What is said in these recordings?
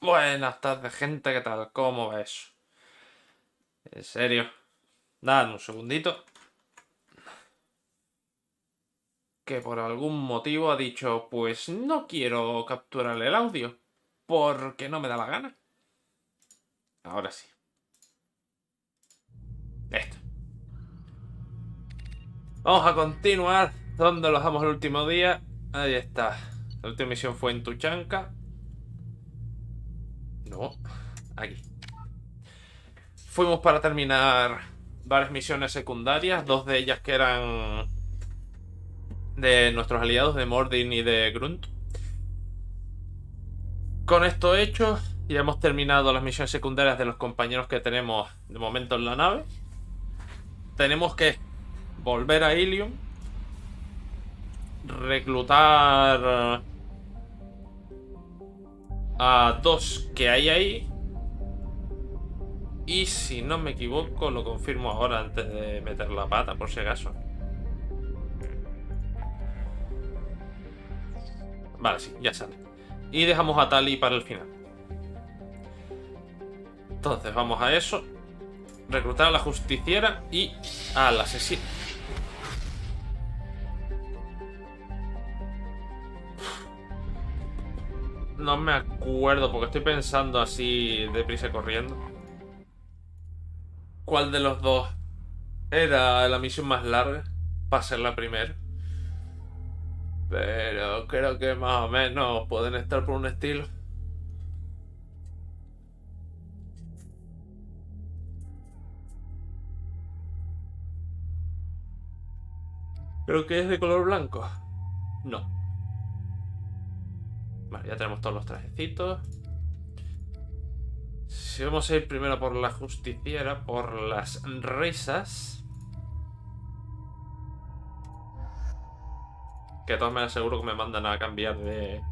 Buenas tardes, gente, ¿qué tal? ¿Cómo va eso? ¿En serio? Dad un segundito. Que por algún motivo ha dicho, pues no quiero capturar el audio, porque no me da la gana. Ahora sí. Esto. Vamos a continuar donde lo dejamos el último día. Ahí está. La última misión fue en Tuchanka. No, aquí. Fuimos para terminar varias misiones secundarias, dos de ellas que eran de nuestros aliados de Mordin y de Grunt. Con esto hecho, ya hemos terminado las misiones secundarias de los compañeros que tenemos de momento en la nave. Tenemos que volver a Ilium, reclutar a dos que hay ahí. Y si no me equivoco, lo confirmo ahora antes de meter la pata, por si acaso. Vale, sí, ya sale. Y dejamos a Tali para el final. Entonces vamos a eso. Reclutar a la Justiciera y al asesino. No me acuerdo porque estoy pensando así deprisa corriendo. ¿Cuál de los dos era la misión más larga? Para ser la primera. Pero creo que más o menos pueden estar por un estilo. Creo que es de color blanco. No. Vale, ya tenemos todos los trajecitos. Si vamos a ir primero por la justiciera, por las risas. Que de todas maneras seguro que me mandan a cambiar de...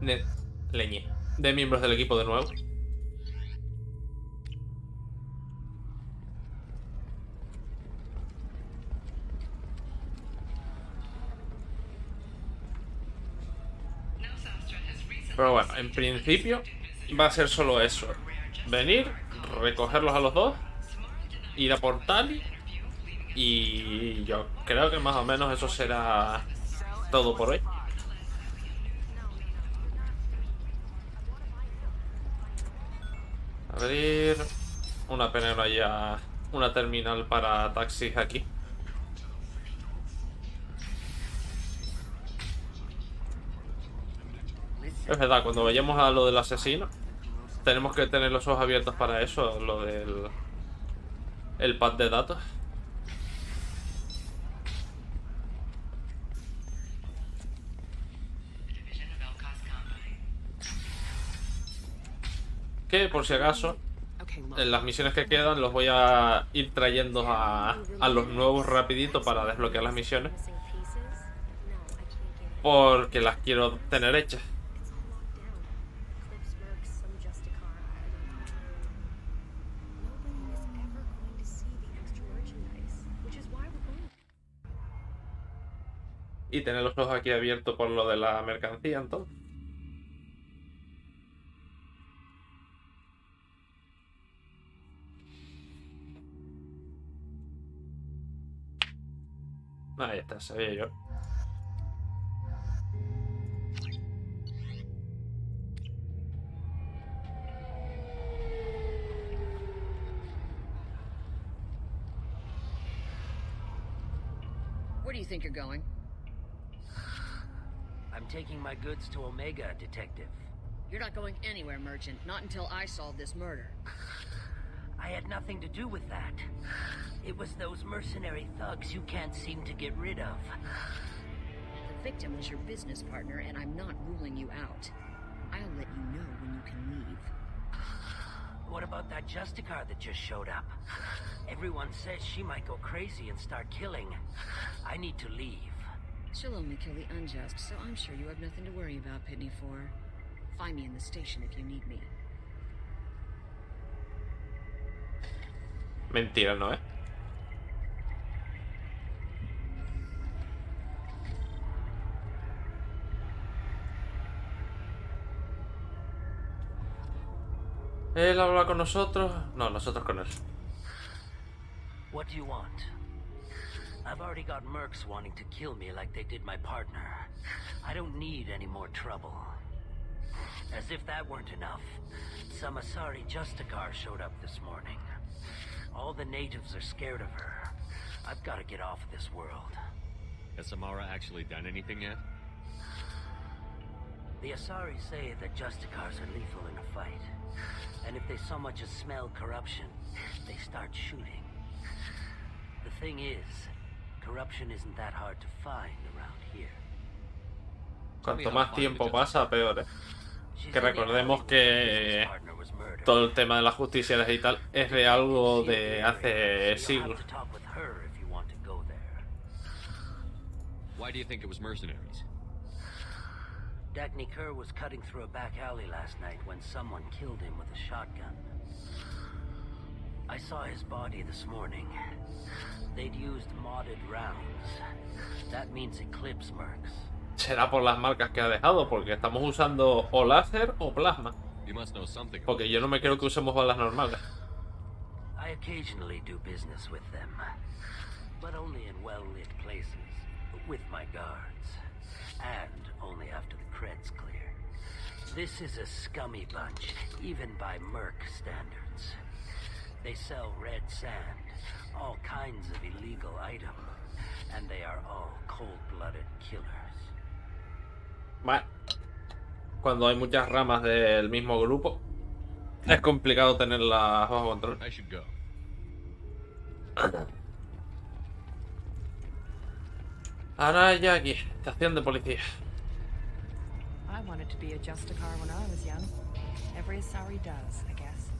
de leñe. De miembros del equipo de nuevo. Pero bueno, en principio va a ser solo eso. Venir, recogerlos a los dos, ir a por Tali. Y yo creo que más o menos eso será todo por hoy. Abrir. Una pena no haya una terminal para taxis aquí. Es verdad, cuando vayamos a lo del asesino, tenemos que tener los ojos abiertos para eso, lo del el pad de datos. Que por si acaso, en las misiones que quedan los voy a ir trayendo a los nuevos rapidito para desbloquear las misiones. Porque las quiero tener hechas. Y tener los ojos aquí abiertos por lo de la mercancía, entonces. Ahí está, sabía yo. Where do you think you're going? I'm taking my goods to Omega, Detective. You're not going anywhere, Merchant. Not until I solve this murder. I had nothing to do with that. It was those mercenary thugs you can't seem to get rid of. The victim was your business partner, and I'm not ruling you out. I'll let you know when you can leave. What about that Justiciera that just showed up? Everyone says she might go crazy and start killing. I need to leave. She'll only kill the unjust, so I'm sure you have nothing to worry about, Pitney 4. Find me in the station if you need me. Mentira, ¿no, Él habla con nosotros. No, nosotros con él. What do you want? I've already got mercs wanting to kill me like they did my partner. I don't need any more trouble. As if that weren't enough, some Asari Justicar showed up this morning. All the natives are scared of her. I've got to get off of this world. Has Samara actually done anything yet? The Asari say that Justicars are lethal in a fight. And if they so much as smell corruption, they start shooting. The thing is, corruption isn't that hard to find around here. Cuanto más tiempo pasa, peor, ¿eh? Que recordemos que todo el tema de las justicias y tal es de algo de hace siglos. Why do you think it was mercenaries? Thane Krios was cutting through a back alley last night when someone killed him with a shotgun. I saw his body this morning. They'd used modded rounds. That means Eclipse mercs. Será por las marcas que ha dejado, porque estamos usando o láser o plasma. You must know something. Porque yo no me creo que usemos balas normales. I occasionally do business with them, but only in well-lit places, with my guards, and only after the cred's clear. This is a scummy bunch, even by merc standards. They sell red sand, all kinds of illegal items, and they are all cold-blooded killers. Bueno, cuando hay muchas ramas del mismo grupo, es complicado tenerlas bajo control. I should go. Ahora ya aquí, estación de policía. I wanted to be a Justicar when I was young. Every Asari does, I guess.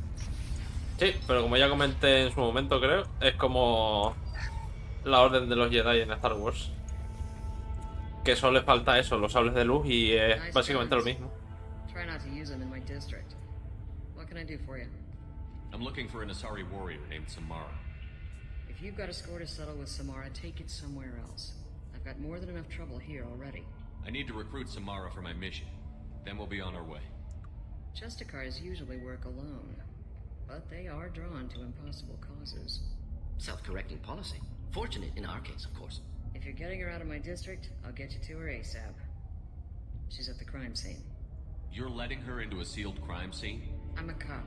Sí, pero como ya comenté en su momento, creo, es como la orden de los Jedi en Star Wars. Que solo le falta eso, los sables de luz, y es básicamente lo mismo. Try not to use them in my district. What can I do for you? I'm looking for an Asari warrior named Samara. If you've got a score to settle with Samara, take it somewhere else. I've got more than enough trouble here already. I need to recruit Samara for my mission. Then we'll be on our way. Justicars usually work alone, but they are drawn to impossible causes. Self-correcting policy. Fortunate in our case, of course. If you're getting her out of my district, I'll get you to her ASAP. She's at the crime scene. You're letting her into a sealed crime scene? I'm a cop.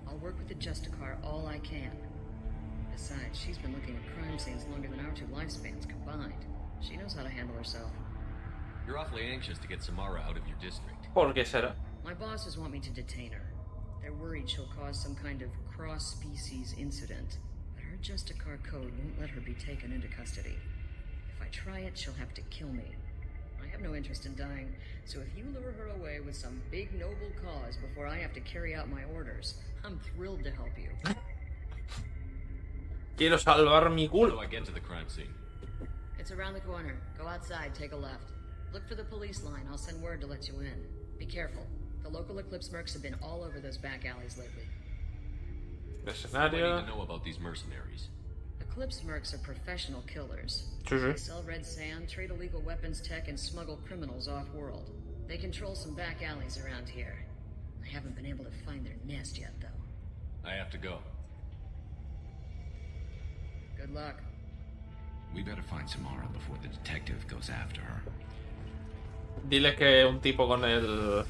I'll work with the Justicar all I can. Besides, she's been looking at crime scenes longer than our two lifespans combined. She knows how to handle herself. You're awfully anxious to get Samara out of your district. ¿Por qué será? My bosses want me to detain her. They're worried she'll cause some kind of cross-species incident, but her Justicar code won't let her be taken into custody. If I try it, she'll have to kill me. I have no interest in dying, so if you lure her away with some big noble cause before I have to carry out my orders, I'm thrilled to help you. Quiero salvar mi How culo. do I get to the crime scene? It's around the corner. Go outside, take a left. Look for the police line. I'll send word to let you in. Be careful. The local Eclipse mercs have been all over those back alleys lately. What do I Escenario. need to know about these mercenaries? Eclipse mercs are professional killers. Sí, They sí. sell red sand, trade illegal weapons tech, and smuggle criminals off-world. They control some back alleys around here. I haven't been able to find their nest yet, though. I have to go. Good luck. We better find Samara before the detective goes after her. Dile que un tipo con el...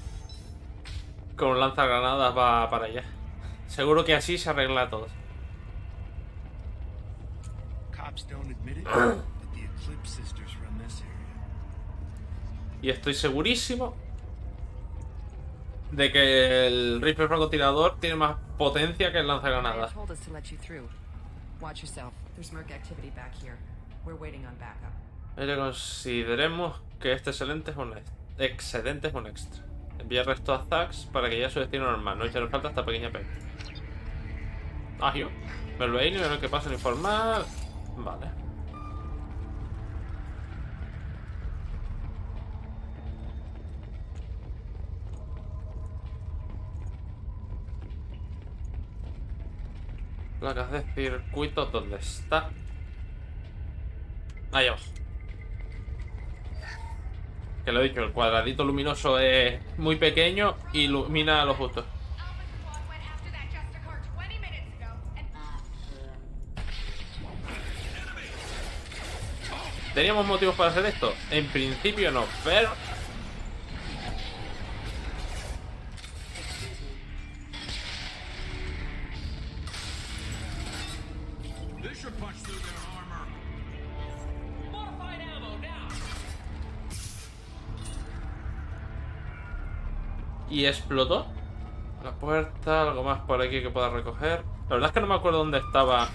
con un lanzagranadas va para allá. Seguro que así se arregla todo. Cops don't admit it, but the Eclipse sisters run this area. Y estoy segurísimo de que el rifle francotirador tiene más potencia que el Raya lanzagranadas. told us to let you through. Watch yourself. There's merc activity back here. We're waiting on backup. Consideremos que este excedente es un extra. Enviar resto a Zax para que llegue a su destino normal. No echarle falta esta pequeña pena. Agio. Melveini, ver qué pasa en informar. Vale. Placas de circuito, ¿dónde está? Ahí abajo. Que lo he dicho, el cuadradito luminoso es muy pequeño y ilumina a lo justo. ¿Teníamos motivos para hacer esto? En principio no, pero... This should punch through their armor. Modified ammo now. Y explotó la puerta, algo más por aquí que pueda recoger. La verdad es que no me acuerdo dónde estaba.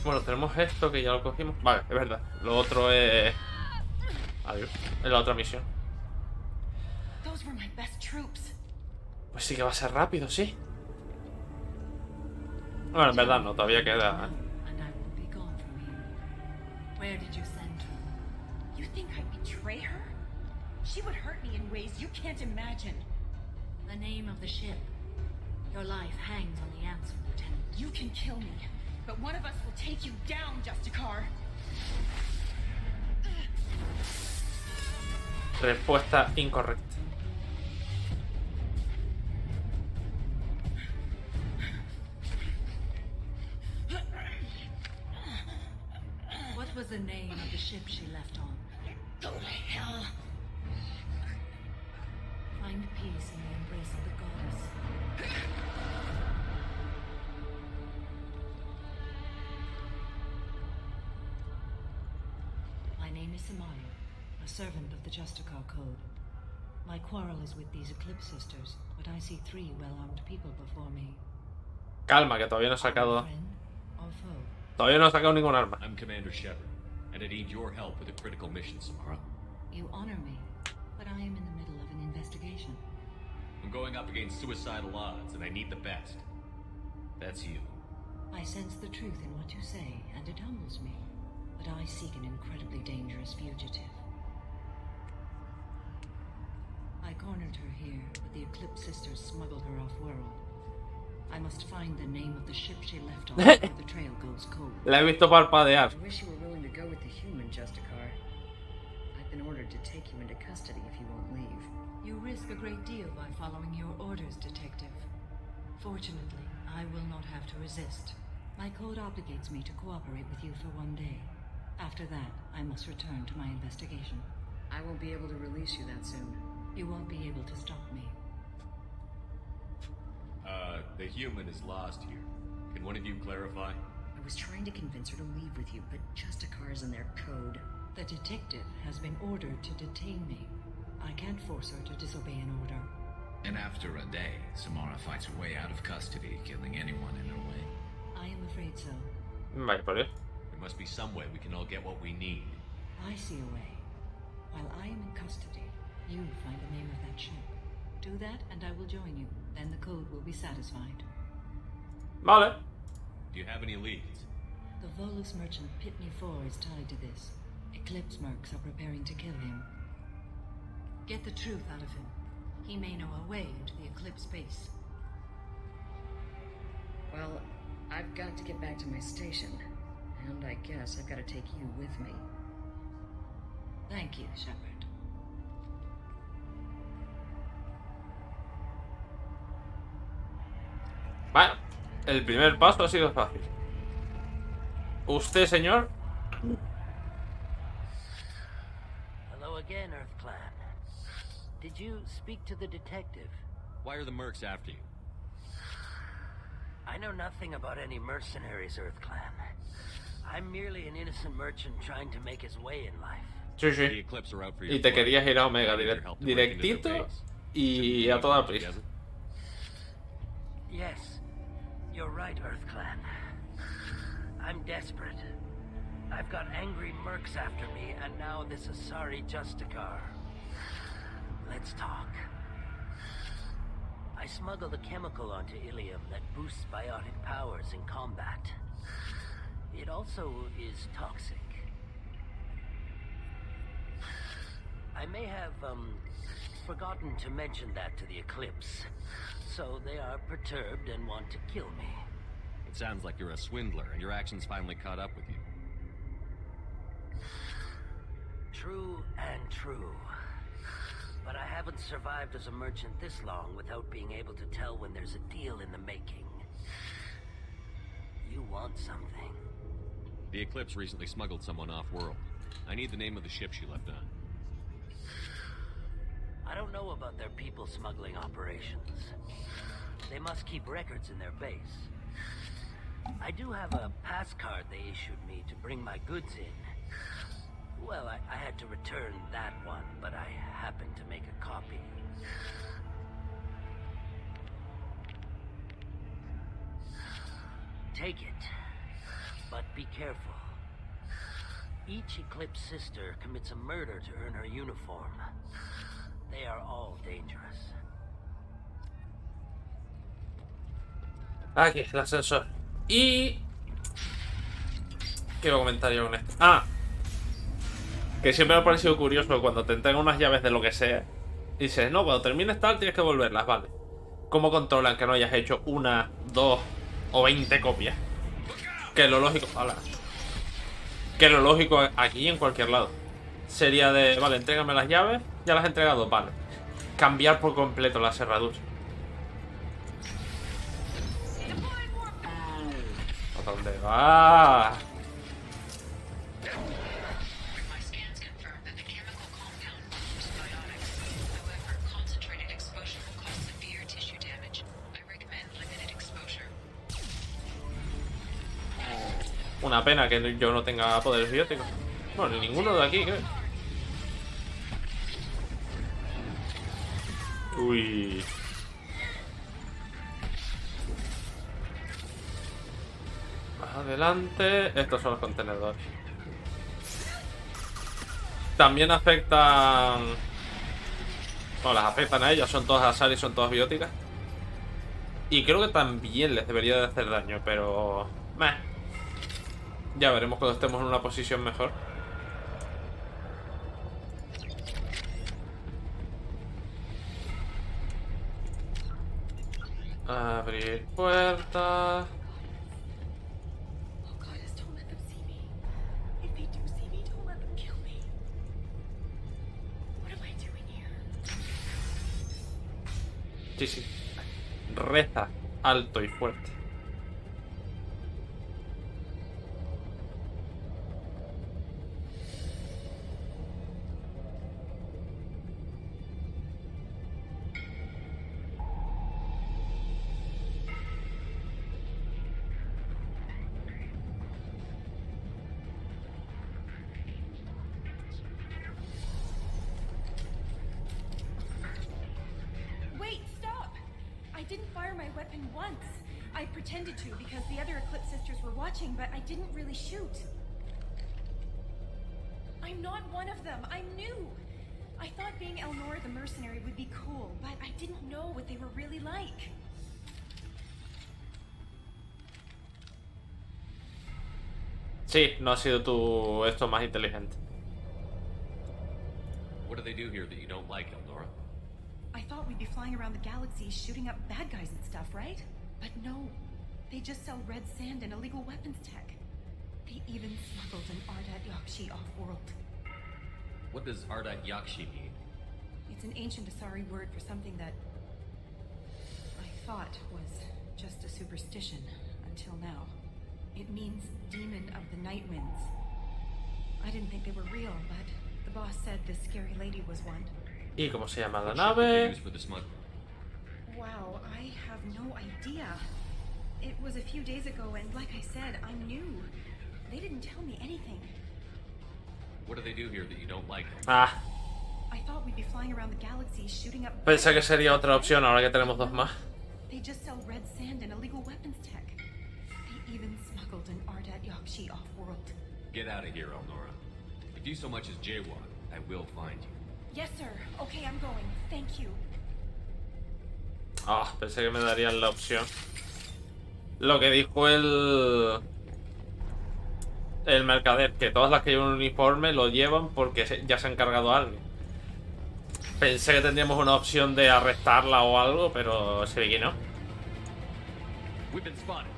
Bueno, tenemos esto que ya lo cogimos. Vale, es verdad. Lo otro es... Adiós. Es la otra misión. Those were my best troops. Pues sí que va a ser rápido, sí. Bueno, en verdad no, todavía queda... And I will be gone from here. Where did you send her? You think I'd betray her? She would hurt me in ways you can't imagine. The name of the ship. Your life hangs on the answer, Lieutenant. You can kill me, but one of us will take you down, Justicar. Respuesta incorrecta. What was the name of the ship she left on? Go to hell. Find peace in the embrace of the goddess. My name is Samara, a servant of the Justicar Code. My quarrel is with these Eclipse sisters, but I see 3 well-armed people before me. Calma, que todavía no he sacado... Friend or foe? Todavía no he sacado ningún arma. I'm Commander Shepard, and I need your help with a critical mission, Samara. You honor me, but I am in the middle of an investigation. I'm going up against suicidal odds, and I need the best. That's you. I sense the truth in what you say, and it humbles me. But I seek an incredibly dangerous fugitive. I cornered her here, but the Eclipse sisters smuggled her off-world. I must find the name of the ship she left on before the trail goes cold. La he visto parpadear. I wish you were willing to go with the human, Justicar. I've been ordered to take you into custody if you won't leave. You risk a great deal by following your orders, Detective. Fortunately, I will not have to resist. My code obligates me to cooperate with you for 1 day. After that, I must return to my investigation. I won't be able to release you that soon. You won't be able to stop me. The human is lost here. Can one of you clarify? I was trying to convince her to leave with you, but Justicar's in their code. The detective has been ordered to detain me. I can't force her to disobey an order. And after a day, Samara fights her way out of custody, killing anyone in her way. I am afraid so. Vaya por Dios. There must be some way we can all get what we need. I see a way. While I am in custody, you find the name of that ship. Do that and I will join you. Then the code will be satisfied. Vale. Do you have any leads? The Volus merchant Pitney 4 is tied to this. Eclipse mercs are preparing to kill him. Get the truth out of him. He may know a way into the Eclipse base. Well, I've got to get back to my station. And I guess I've got to take you with me. Thank you, Shepard. Bueno, el primer paso ha sido fácil. ¿Usted, señor? Hello again, Earth Clan. Did you speak to the detective? Why are the mercs after you? I know nothing about any mercenaries, Earth Clan. I'm merely an innocent merchant trying to make his way in life. Sí, The sí. Eclipse are out for your Y te blood. querías ir a Omega I need your help to break into directito their base. y a toda prisa. Together? Yes, you're right, Earth Clan. I'm desperate. I've got angry mercs after me, and now this Asari Justicar. Let's talk. I smuggled a chemical onto Ilium that boosts biotic powers in combat. It also is toxic. I may have, forgotten to mention that to the Eclipse. So they are perturbed and want to kill me. It sounds like you're a swindler, and your actions finally caught up with you. True and true. But I haven't survived as a merchant this long without being able to tell when there's a deal in the making. You want something. The Eclipse recently smuggled someone off-world. I need the name of the ship she left on. I don't know about their people smuggling operations. They must keep records in their base. I do have a pass card they issued me to bring my goods in. Well, I had to return that one, but I happened to make a copy. Take it, but be careful. Each Eclipse sister commits a murder to earn her uniform. They are all dangerous. Aquí, el ascensor. Y... ¿qué comentar yo con esto? Ah, que siempre me ha parecido curioso cuando te entregan unas llaves de lo que sea. Y dices, no, cuando termines tal tienes que devolverlas, vale. ¿Cómo controlan que no hayas hecho una, dos o 20 copias? Que lo lógico... Hola. Que lo lógico aquí en cualquier lado sería de, vale, entrégame las llaves, ya las he entregado, vale. Cambiar por completo la cerradura. ¿A dónde va? Una pena que yo no tenga poderes bióticos. Bueno, ni ninguno de aquí, creo. Uy. Más adelante. Estos son los contenedores. También afectan... Bueno, las afectan a ellas. Son todas azar y son todas bióticas. Y creo que también les debería de hacer daño, pero... Ya veremos cuando estemos en una posición mejor. Abrir puerta. Sí, sí. Reza alto y fuerte. I pretended to because the other Eclipse sisters were watching, but I didn't really shoot. I'm not one of them. I'm new. I thought being Elnor the mercenary would be cool, but I didn't know what they were really like. Sí, no ha sido tu esto más inteligente. What do they do here that you don't like, Eldora? I thought we'd be flying around the galaxy shooting up bad guys and stuff, right? But no, they just sell red sand and illegal weapons tech. They even smuggled an Ardat Yakshi off-world. What does Ardat Yakshi mean? It's an ancient Asari word for something that I thought was just a superstition until now. It means demon of the night winds. I didn't think they were real, but the boss said this scary lady was one. ¿Y cómo se llama la What ship did they nave? use for the smuggle? Wow, I have no idea. It was a few days ago, and like I said, I'm new. They didn't tell me anything. What do they do here that you don't like? Ah, I thought we'd be flying around the galaxy shooting up. pensé que sería otra opción ahora que tenemos dos más. They just sell red sand and illegal weapons tech. They even smuggled an Ardat Yakshi off-world. Get out of here, Elnora. If you so much as jaywalk, I will find you. Yes, sir. Okay, I'm going. Thank you. Ah, pensé que me darían la opción. Lo que dijo el mercader, que todas las que llevan un uniforme lo llevan porque ya se ha encargado alguien. Pensé que tendríamos una opción de arrestarla o algo, pero se ve que no. We've been spotted.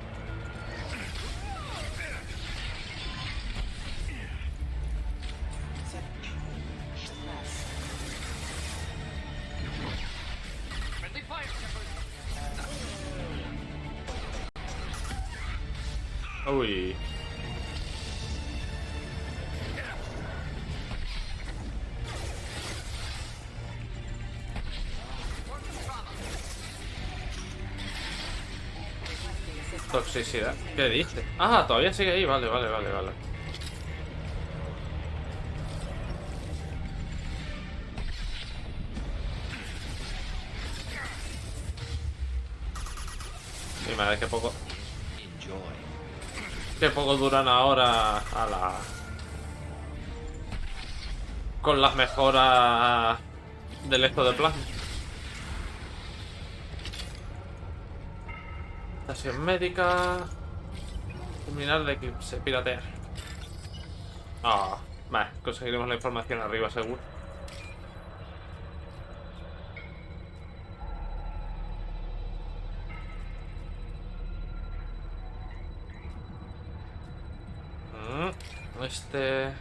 Uy. toxicidad. ¿Qué dice? Ah, todavía sigue ahí. Vale. Mi madre, qué poco duran ahora a la... con las mejoras del esto de plasma. Estación médica. Terminal de que se piratea. Vale, conseguiremos la información arriba seguro. Este...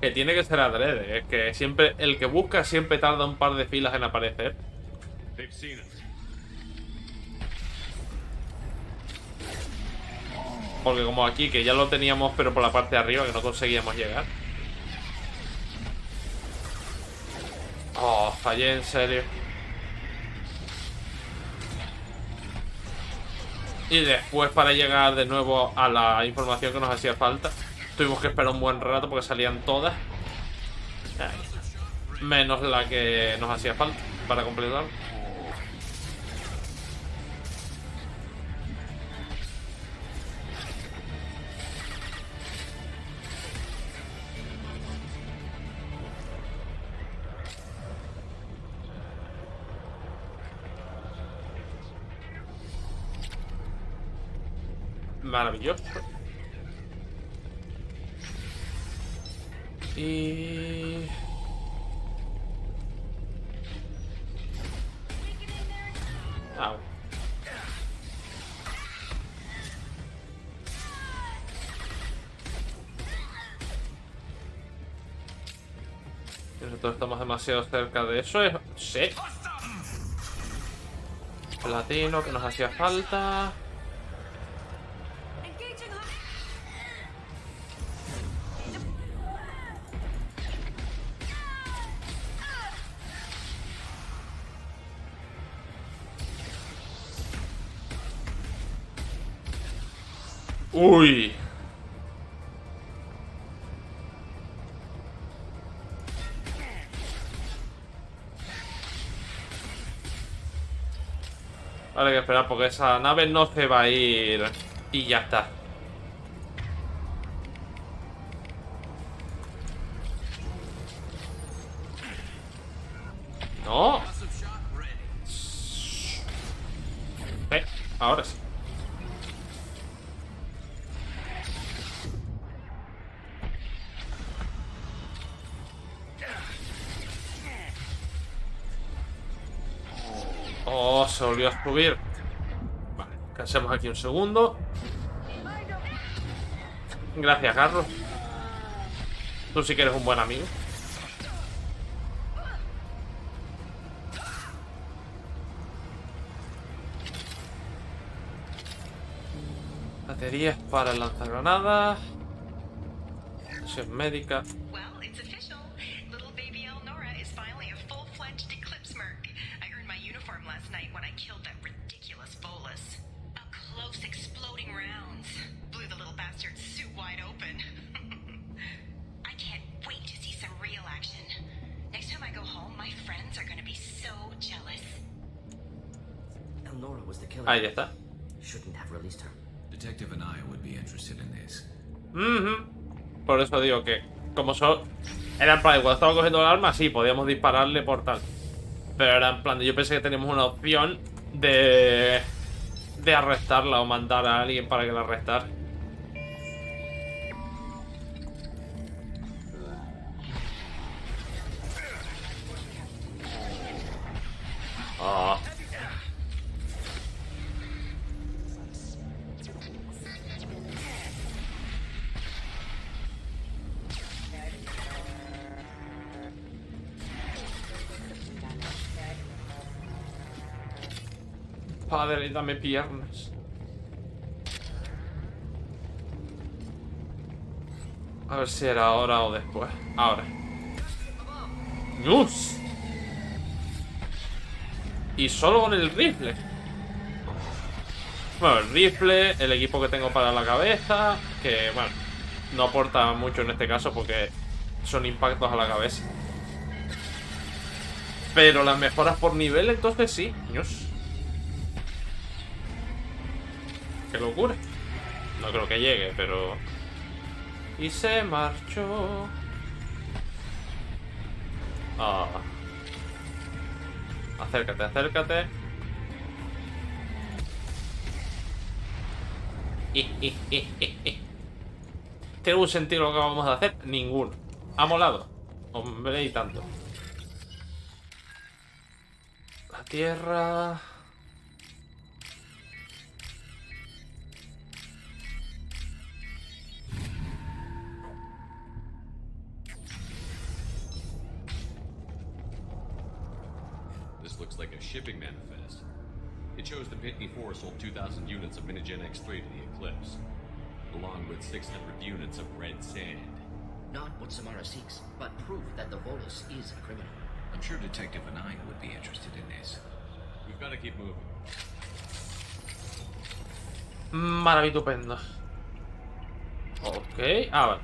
Que tiene que ser adrede, es que siempre el que busca siempre tarda un par de filas en aparecer. They've seen us. Porque como aquí, que ya lo teníamos pero por la parte de arriba, que no conseguíamos llegar. Oh, fallé, en serio. Y después, para llegar de nuevo a la información que nos hacía falta, tuvimos que esperar un buen rato porque salían todas. Menos la que nos hacía falta para completar. Maravilloso. Y... Au. Nosotros estamos demasiado cerca de eso. Sí. Platino que nos hacía falta. Uy. Ahora hay que esperar porque esa nave no se va a ir. Y ya está. No. Ahora sí. Oh, se volvió a subir. Vale, cansemos aquí un segundo. Gracias, Carlos. Tú sí que eres un buen amigo. Baterías para el lanzagranadas. Sesión médica. Well, it's official. Little baby Elnora is finally a full-fledged eclipse merc. I earned my uniform last night when I killed that ridiculous bolus. Up close, exploding rounds. Blew the little bastard's suit wide open. I can't wait to see some real action. Next time I go home, my friends are gonna be so jealous. Elnora was the killer. Ahí está. Shouldn't have released her. Detective and I would be interested in this. Por eso digo que, como son. Era en plan, cuando estaba cogiendo el arma, sí, podíamos dispararle por tal. Pero era en plan, yo pensé que teníamos una opción de arrestarla o mandar a alguien para que la arrestara. Padre, dame piernas. A ver si era ahora o después. Ahora. ¡Nus! Y solo con el rifle. Bueno, el rifle, el equipo que tengo para la cabeza, que, bueno, no aporta mucho en este caso porque son impactos a la cabeza. Pero las mejoras por nivel, entonces sí. Dios. Qué locura. No creo que llegue, pero... Y se marchó. Ah. Acércate, acércate. ¿Tiene un sentido lo que vamos a hacer? Ninguno. ¿Ha molado? Hombre, y tanto. La tierra... This looks like a shipping manifest. It shows the Pitney 4 sold 2,000 units of Minigen X3 to the Eclipse, along with 600 units of red sand. Not what Samara seeks, but proof that the Volus is a criminal. I'm sure Detective and I would be interested in this. We've got to keep moving. Maravitupendo. Ok. Ah, vale.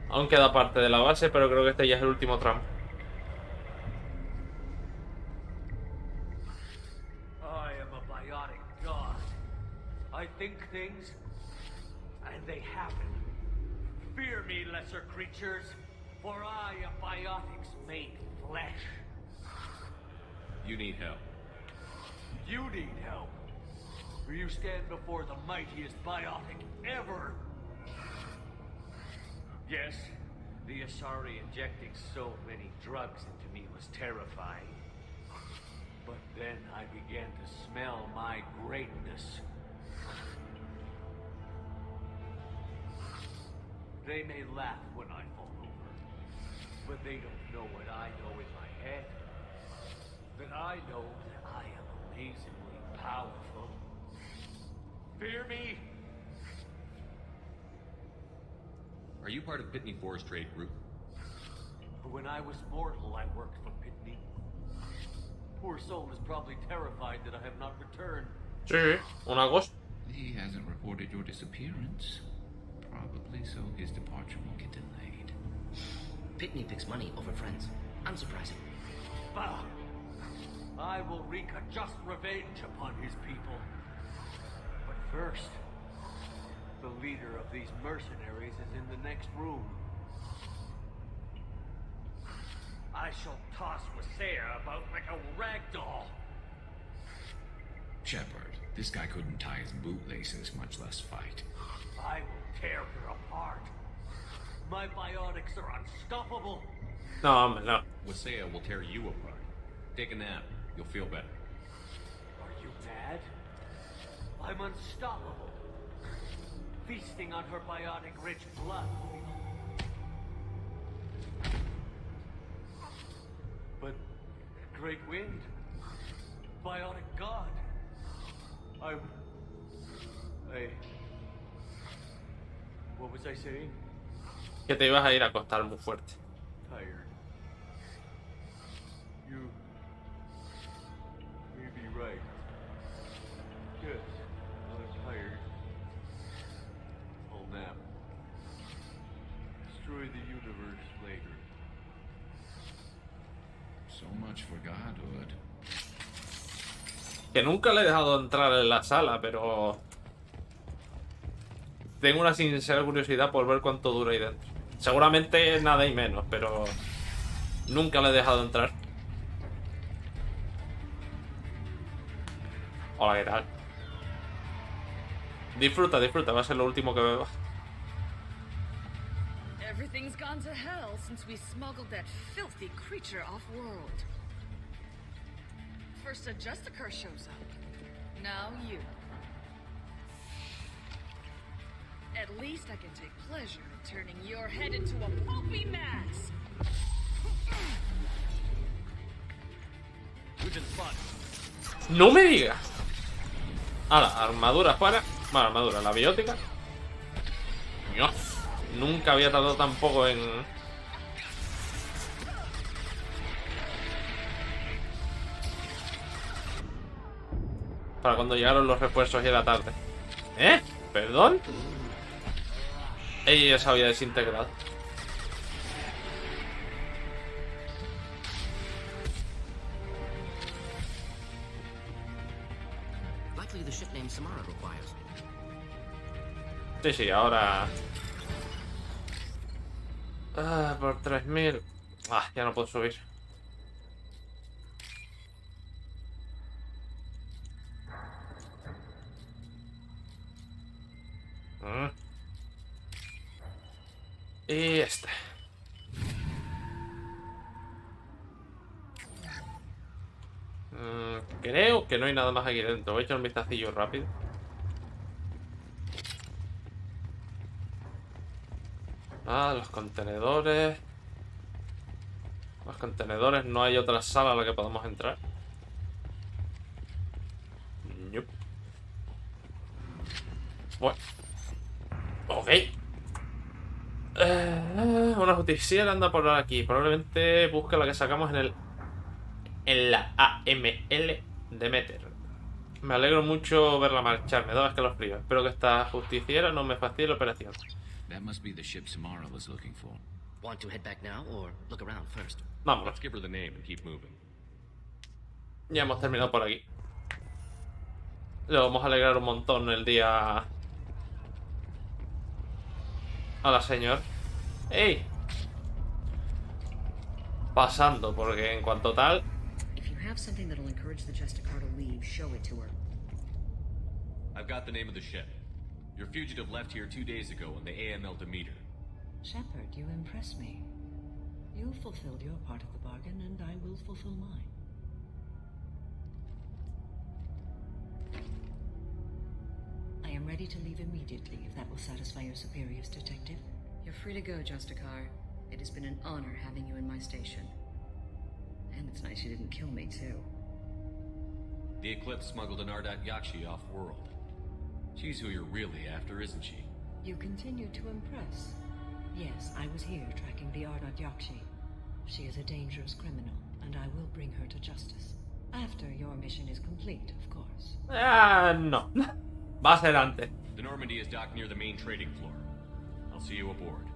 Aún queda parte de la base, pero creo que este ya es el último tramo. I am a biotic god. I think things, and they happen. Fear me, lesser creatures, for I am biotics made flesh. You need help. You need help, for you stand before the mightiest biotic ever. Yes, the Asari injecting so many drugs into me was terrifying. But then I began to smell my greatness. They may laugh when I fall over, but they don't know what I know in my head. That I know that I am amazingly powerful. Fear me? Are you part of Pitney 4's trade group? When I was mortal, I worked for Pitney. Poor soul is probably terrified that I have not returned. Sí, una cosa. He hasn't reported your disappearance. Probably so his departure will get delayed. Pitney picks money over friends. Unsurprising. Bah! I will wreak a just revenge upon his people. But first, the leader of these mercenaries is in the next room. I shall toss Wasea about like a rag doll. Shepard, this guy couldn't tie his bootlaces, much less fight. I will tear her apart. My biotics are unstoppable. No, no. Wasea will tear you apart. Take a nap. You'll feel better. Are you mad? I'm unstoppable. Feasting on her biotic-rich blood. But Great Wind, biotic god. What was I saying? Que te ibas a ir a acostar muy fuerte. Tired. You may be right. Yes, I'm tired. I'll nap. Destroy the universe later. So much for godhood. Que nunca le he dejado entrar en la sala, pero... tengo una sincera curiosidad por ver cuánto dura ahí dentro. Seguramente nada y menos, pero... nunca le he dejado entrar. Hola, ¿qué tal? Disfruta, disfruta, va a ser lo último que beba. Everything's gone to hell since we smuggled that filthy creature off-world. First a Justiciera shows up. Now you. At least I can take pleasure in turning your head into a pulpy mass. We've been spotted. ¡No me digas! Ahora, armadura fuera. Bueno, armadura, la biótica. Dios, nunca había tardado tan poco en... Para cuando llegaron los refuerzos y era tarde. ¿Eh? ¿Perdón? Ella se había desintegrado. Likely the ship name Samara requires. Sí, sí, ahora... por 3000. Ya no puedo subir. Y este. Creo que no hay nada más aquí dentro. Voy a echar un vistacillo rápido. Los contenedores. Los contenedores, no hay otra sala a la que podamos entrar. Nope. Bueno. Ok. Una justiciera anda por aquí. Probablemente busque la que sacamos en la AML de Meter. Me alegro mucho verla marchar. Me daba escalofríos. Espero que esta justiciera no me fastidie la operación. That must be the ship Samara was looking for. Want to head back now or look around first? Vamos. Let's give her the name and keep moving. Ya hemos terminado por aquí. Le vamos a alegrar un montón el día a la señora. ¡Ey! Pasando, porque en cuanto tal... If you have something that'll encourage the Justiciera to leave, show it to her. I've got the name of the ship. Your fugitive left here 2 days ago on the AML Demeter. Shepard, you impress me. You fulfilled your part of the bargain, and I will fulfill mine. I am ready to leave immediately, if that will satisfy your superiors, Detective. You're free to go, Justiciera. It has been an honor having you in my station. And it's nice you didn't kill me, too. The Eclipse smuggled an Ardat Yakshi off-world. She's who you're really after, isn't she? You continue to impress. Yes, I was here tracking the Ardat Yakshi. She is a dangerous criminal, and I will bring her to justice. After your mission is complete, of course. No. Va a ser antes. The Normandy is docked near the main trading floor. I'll see you aboard.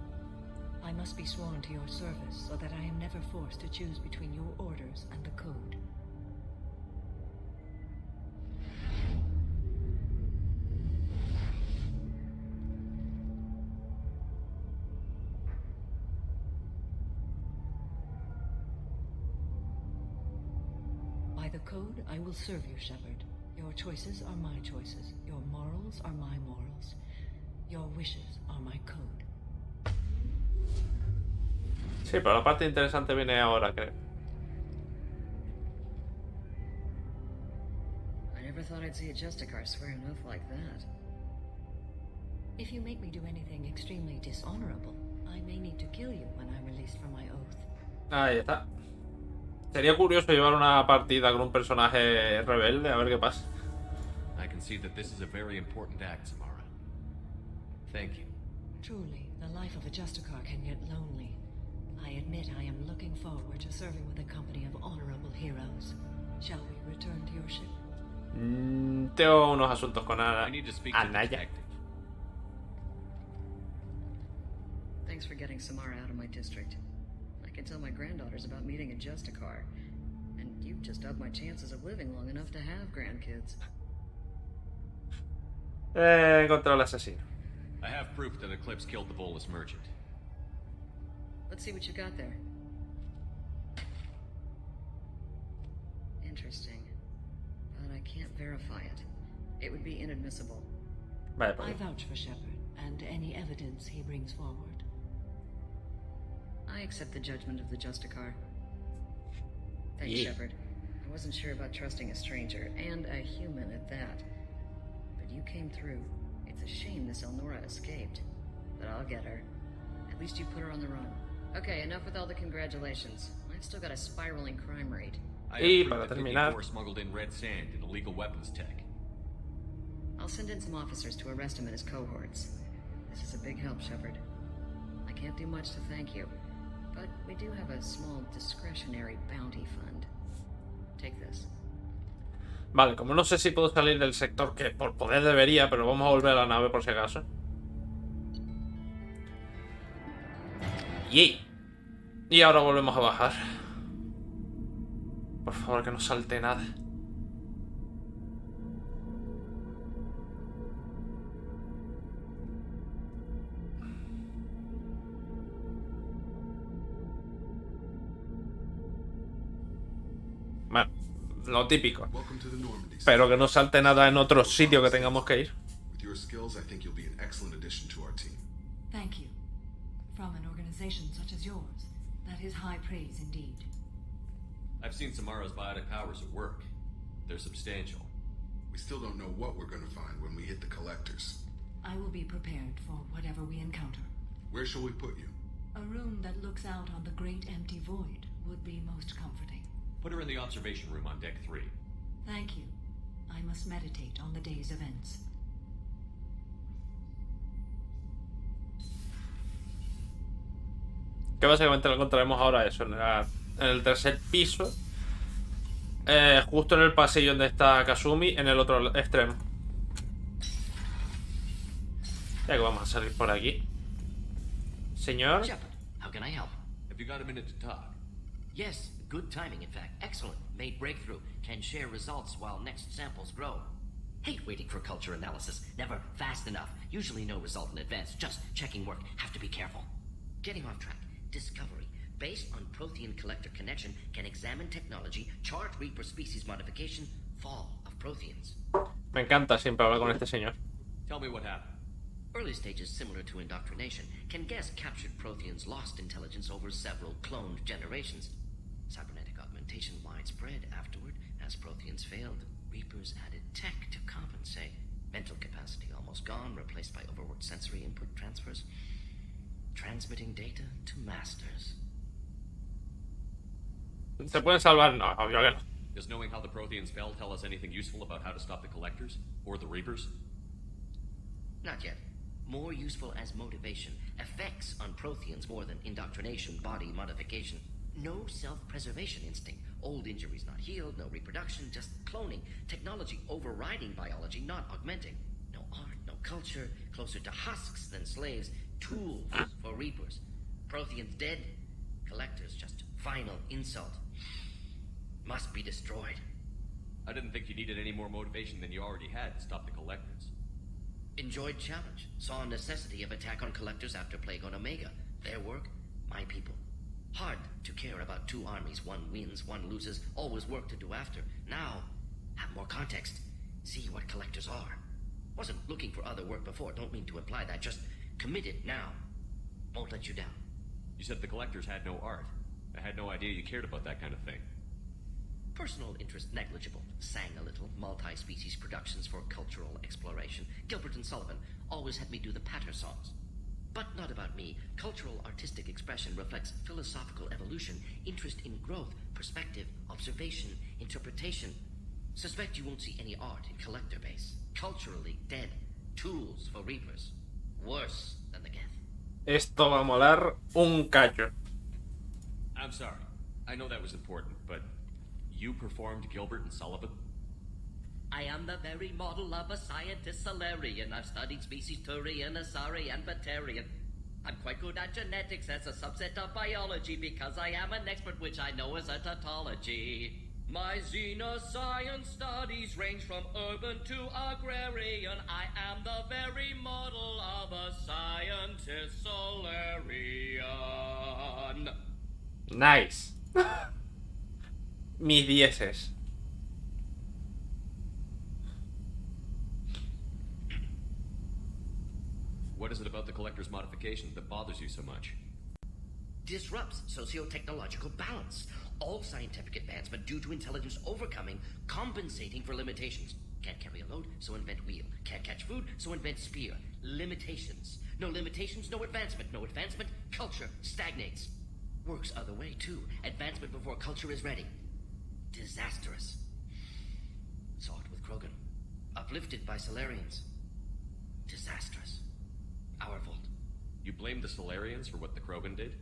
I must be sworn to your service so that I am never forced to choose between your orders and the code. By the code, I will serve you, Shepard. Your choices are my choices. Your morals are my morals. Your wishes are my code. Sí, pero la parte interesante viene ahora, creo. I never thought I'd see a Justiciera swear an oath like that. If you make me do anything extremely dishonorable, I may need to kill you when I'm released from my oath. Ahí está. Sería curioso llevar una partida con un personaje rebelde, a ver qué pasa. I can see that this is a very important act, Samara. Thank you. Truly, the life of a Justiciera can get lonely. I admit I am looking forward to serving with a company of honorable heroes. Shall we return to your ship? Tengo unos asuntos con I need to speak to the Anaya. detective. Thanks for getting Samara out of my district. I can tell my granddaughters about meeting a Justiciera. And you've just upped my chances of living long enough to have grandkids. Encontré al asesino. I have proof that Eclipse killed the Volus merchant. Let's see what you got there. Interesting. But I can't verify it. It would be inadmissible. Vale, I pues. vouch for Shepard and any evidence he brings forward. I accept the judgment of the Justiciera. Thanks, Yeah. Shepard. I wasn't sure about trusting a stranger, and a human at that. But you came through. It's a shame this Elnora escaped. But I'll get her. At least you put her on the run. Okay, enough with all the congratulations. I've still got a spiraling crime rate. I Y have para proof that terminar- 54 smuggled in red sand and illegal weapons tech. I'll send in some officers to arrest him and his cohorts. This is a big help, Shepard. I can't do much to thank you, but we do have a small discretionary bounty fund. Take this. Vale, como no sé si puedo salir del sector, que por poder debería, pero vamos a volver a la nave por si acaso. Y ahora volvemos a bajar. Por favor, que no salte nada. Bueno, lo típico. Pero que no salte nada en otro sitio que tengamos que ir. Thank you. From an organization such as yours, that is high praise indeed. I've seen Samara's biotic powers at work. They're substantial. We still don't know what we're going to find when we hit the collectors. I will be prepared for whatever we encounter. Where shall we put you? A room that looks out on the great empty void would be most comforting. Put her in the observation room on deck 3. Thank you. I must meditate on the day's events. Que básicamente lo encontraremos ahora eso, en el tercer piso. Justo en el pasillo donde está Kasumi, en el otro extremo. Ya que vamos a salir por aquí. Señor. Shepard, how can I help? Have you got a minute to talk? Yes, good timing, in fact. Excellent. Made breakthrough. Can share results while next samples grow. Hate waiting for culture analysis. Never fast enough. Usually no result in advance. Just checking work. Have to be careful. Getting off track. Discovery. Based on Prothean collector connection, can examine technology, chart Reaper species modification, fall of Protheans. Me encanta siempre hablar con este señor. Tell me what happened. Early stages similar to indoctrination. Can guess captured Protheans lost intelligence over several cloned generations. Cybernetic augmentation widespread afterward. As Protheans failed, Reapers added tech to compensate. Mental capacity almost gone, replaced by overworked sensory input transfers. Transmitting data to masters. ¿Se pueden salvar? No, obvio que no. Does knowing how the Protheans fell tell us anything useful about how to stop the Collectors? Or the Reapers? Not yet. More useful as motivation. Effects on Protheans more than indoctrination, body modification. No self-preservation instinct. Old injuries not healed, no reproduction, just cloning. Technology overriding biology, not augmenting. No art, no culture, closer to husks than slaves. Tools for Reapers. Protheans dead, Collectors just final insult. Must be destroyed. I didn't think you needed any more motivation than you already had to stop the Collectors. Enjoyed challenge. Saw necessity of attack on Collectors after Plague on Omega. Their work, my people. Hard to care about two armies. One wins, one loses. Always work to do after. Now, have more context. See what Collectors are. Wasn't looking for other work before. Don't mean to imply that. Just committed now. Won't let you down. You said the Collectors had no art. I had no idea you cared about that kind of thing. Personal interest negligible. Sang a little. Multi-species productions for cultural exploration. Gilbert and Sullivan always had me do the patter songs. But not about me. Cultural artistic expression reflects philosophical evolution, interest in growth, perspective, observation, interpretation. Suspect you won't see any art in collector base. Culturally dead. Tools for Reapers. Worse than the Geth. Esto va a molar un cacho. I'm sorry. I know that was important, but you performed Gilbert and Sullivan? I am the very model of a scientist Solarian. I've studied species Turian, Asari, and Batarian. I'm quite good at genetics as a subset of biology because I am an expert, which I know is a tautology. My xenoscience studies range from urban to agrarian. I am the very model of a scientist Solarian. Nice. Mis dieces. What is it about the Collector's modification that bothers you so much? Disrupts socio-technological balance. All scientific advancement due to intelligence overcoming, compensating for limitations. Can't carry a load, so invent wheel. Can't catch food, so invent spear. Limitations. No limitations, no advancement. No advancement, culture stagnates. Works other way, too. Advancement before culture is ready. Disastrous. Saw it with Krogan. uplifted by Solarians. Disastrous. Our fault. You blame the Solarians for what the Krogan did?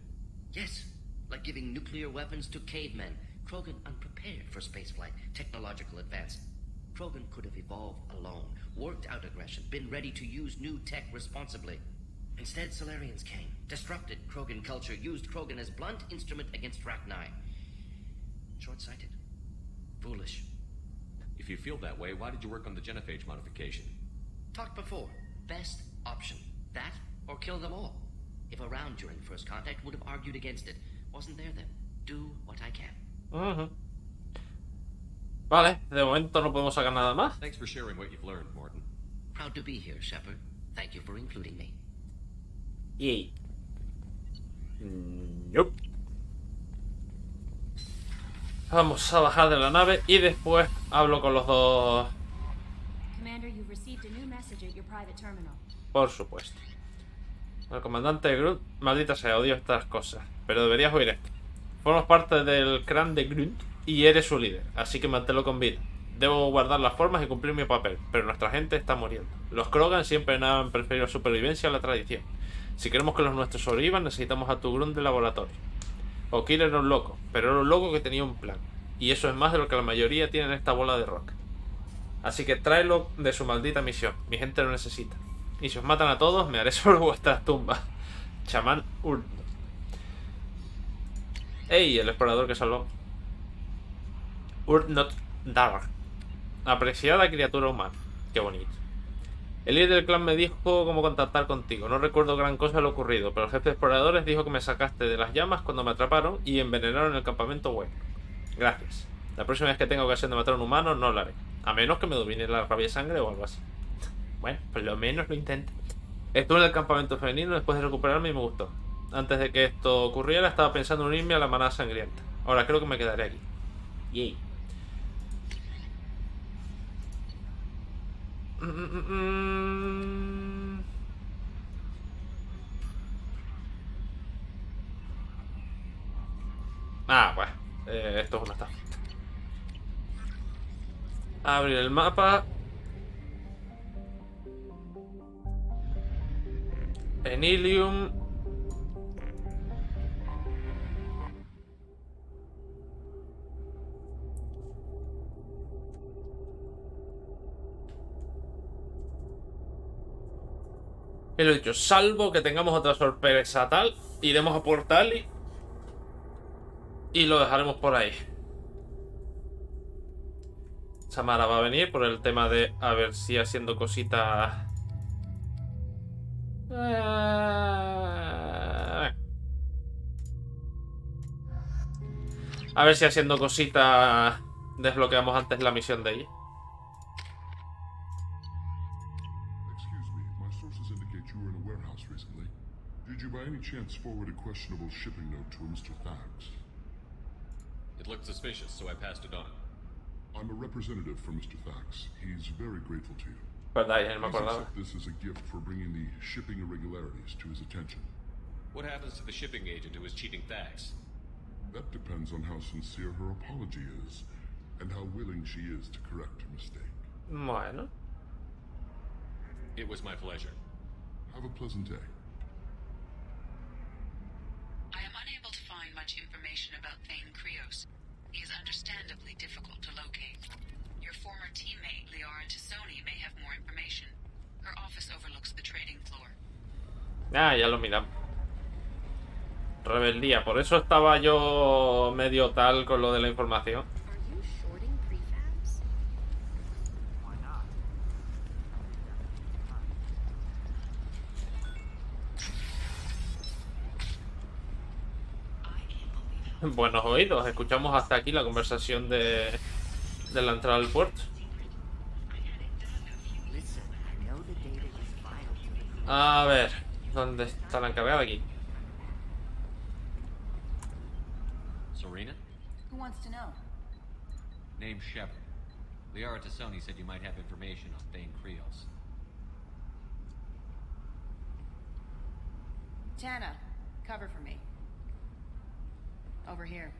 Yes, like giving nuclear weapons to cavemen. Krogan unprepared for spaceflight, technological advance. Krogan could have evolved alone, worked out aggression, been ready to use new tech responsibly. Instead, Solarians came, disrupted Krogan culture, used Krogan as blunt instrument against Rachni. Short-sighted. Foolish. If you feel that way, why did you work on the genophage modification? Talked before. Best option. That or kill them all. If around during first contact, would have argued against it. Wasn't there then. Do what I can. Vale, de momento no podemos sacar nada más. Thanks for sharing what you've learned, Morton. Proud to be here, Shepard. Thank you for including me. Yay. Nope. Vamos a bajar de la nave y después hablo con los dos. Commander, you've received a new message at your private terminal. Por supuesto. El comandante Grunt, maldita sea, odio estas cosas, pero deberías oír esto. Formas parte del clan de Grunt y eres su líder, así que manténlo con vida. Debo guardar las formas y cumplir mi papel, pero nuestra gente está muriendo. Los Krogan siempre han preferido la supervivencia a la tradición. Si queremos que los nuestros sobrevivan, necesitamos a tu Grunt de laboratorio. O'Killer era un loco, pero era un loco que tenía un plan. Y eso es más de lo que la mayoría tiene en esta bola de rock. Así que tráelo de su maldita misión. Mi gente lo necesita. Y si os matan a todos, me haré sobre vuestras tumbas. Chamán Urt. ¡Ey! El explorador que salvó. Urt-not Dar. Apreciada criatura humana. Qué bonito. El líder del clan me dijo cómo contactar contigo. No recuerdo gran cosa de lo ocurrido, pero el jefe de exploradores dijo que me sacaste de las llamas cuando me atraparon y envenenaron el campamento web. Gracias. La próxima vez que tenga ocasión de matar a un humano, no lo haré. A menos que me domine la rabia de sangre o algo así. Bueno, por lo menos lo intento. Estuve en el campamento femenino después de recuperarme y me gustó. Antes de que esto ocurriera, estaba pensando en unirme a la manada sangrienta. Ahora creo que me quedaré aquí. Yay. Ah, bueno. Esto es una estafa. Abrir el mapa. Enilium. Y lo he dicho, salvo que tengamos otra sorpresa tal, iremos a Portal y lo dejaremos por ahí. Samara va a venir por el tema de a ver si haciendo cositas. A ver si haciendo cositas desbloqueamos antes la misión de ella. Did you by any chance forward a questionable shipping note to a Mr. Thax? It looked suspicious, so I passed it on. I'm a representative for Mr. Thax. He's very grateful to you. Verdad, ya no me Please acordaba. accept this as a gift for bringing the shipping irregularities to his attention. What happens to the shipping agent who is cheating Thax? That depends on how sincere her apology is, and how willing she is to correct her mistake. Bueno. It was my pleasure. Have a pleasant day. I am unable to find much information about Thane Krios. He is understandably difficult to locate. Your former teammate, Liara Tassoni, may have more information. Her office overlooks the trading floor. Ah, ya lo miramos. Rebeldía, por eso estaba yo medio tal con lo de la información. Buenos oídos, escuchamos hasta aquí la conversación de la entrada al puerto. A ver, ¿dónde está la encargada? Aquí. Serena? Who wants to know? Name Shepard. Liara Tassoni said you might have information on Thane Krios. Tana, cover for me. Over here.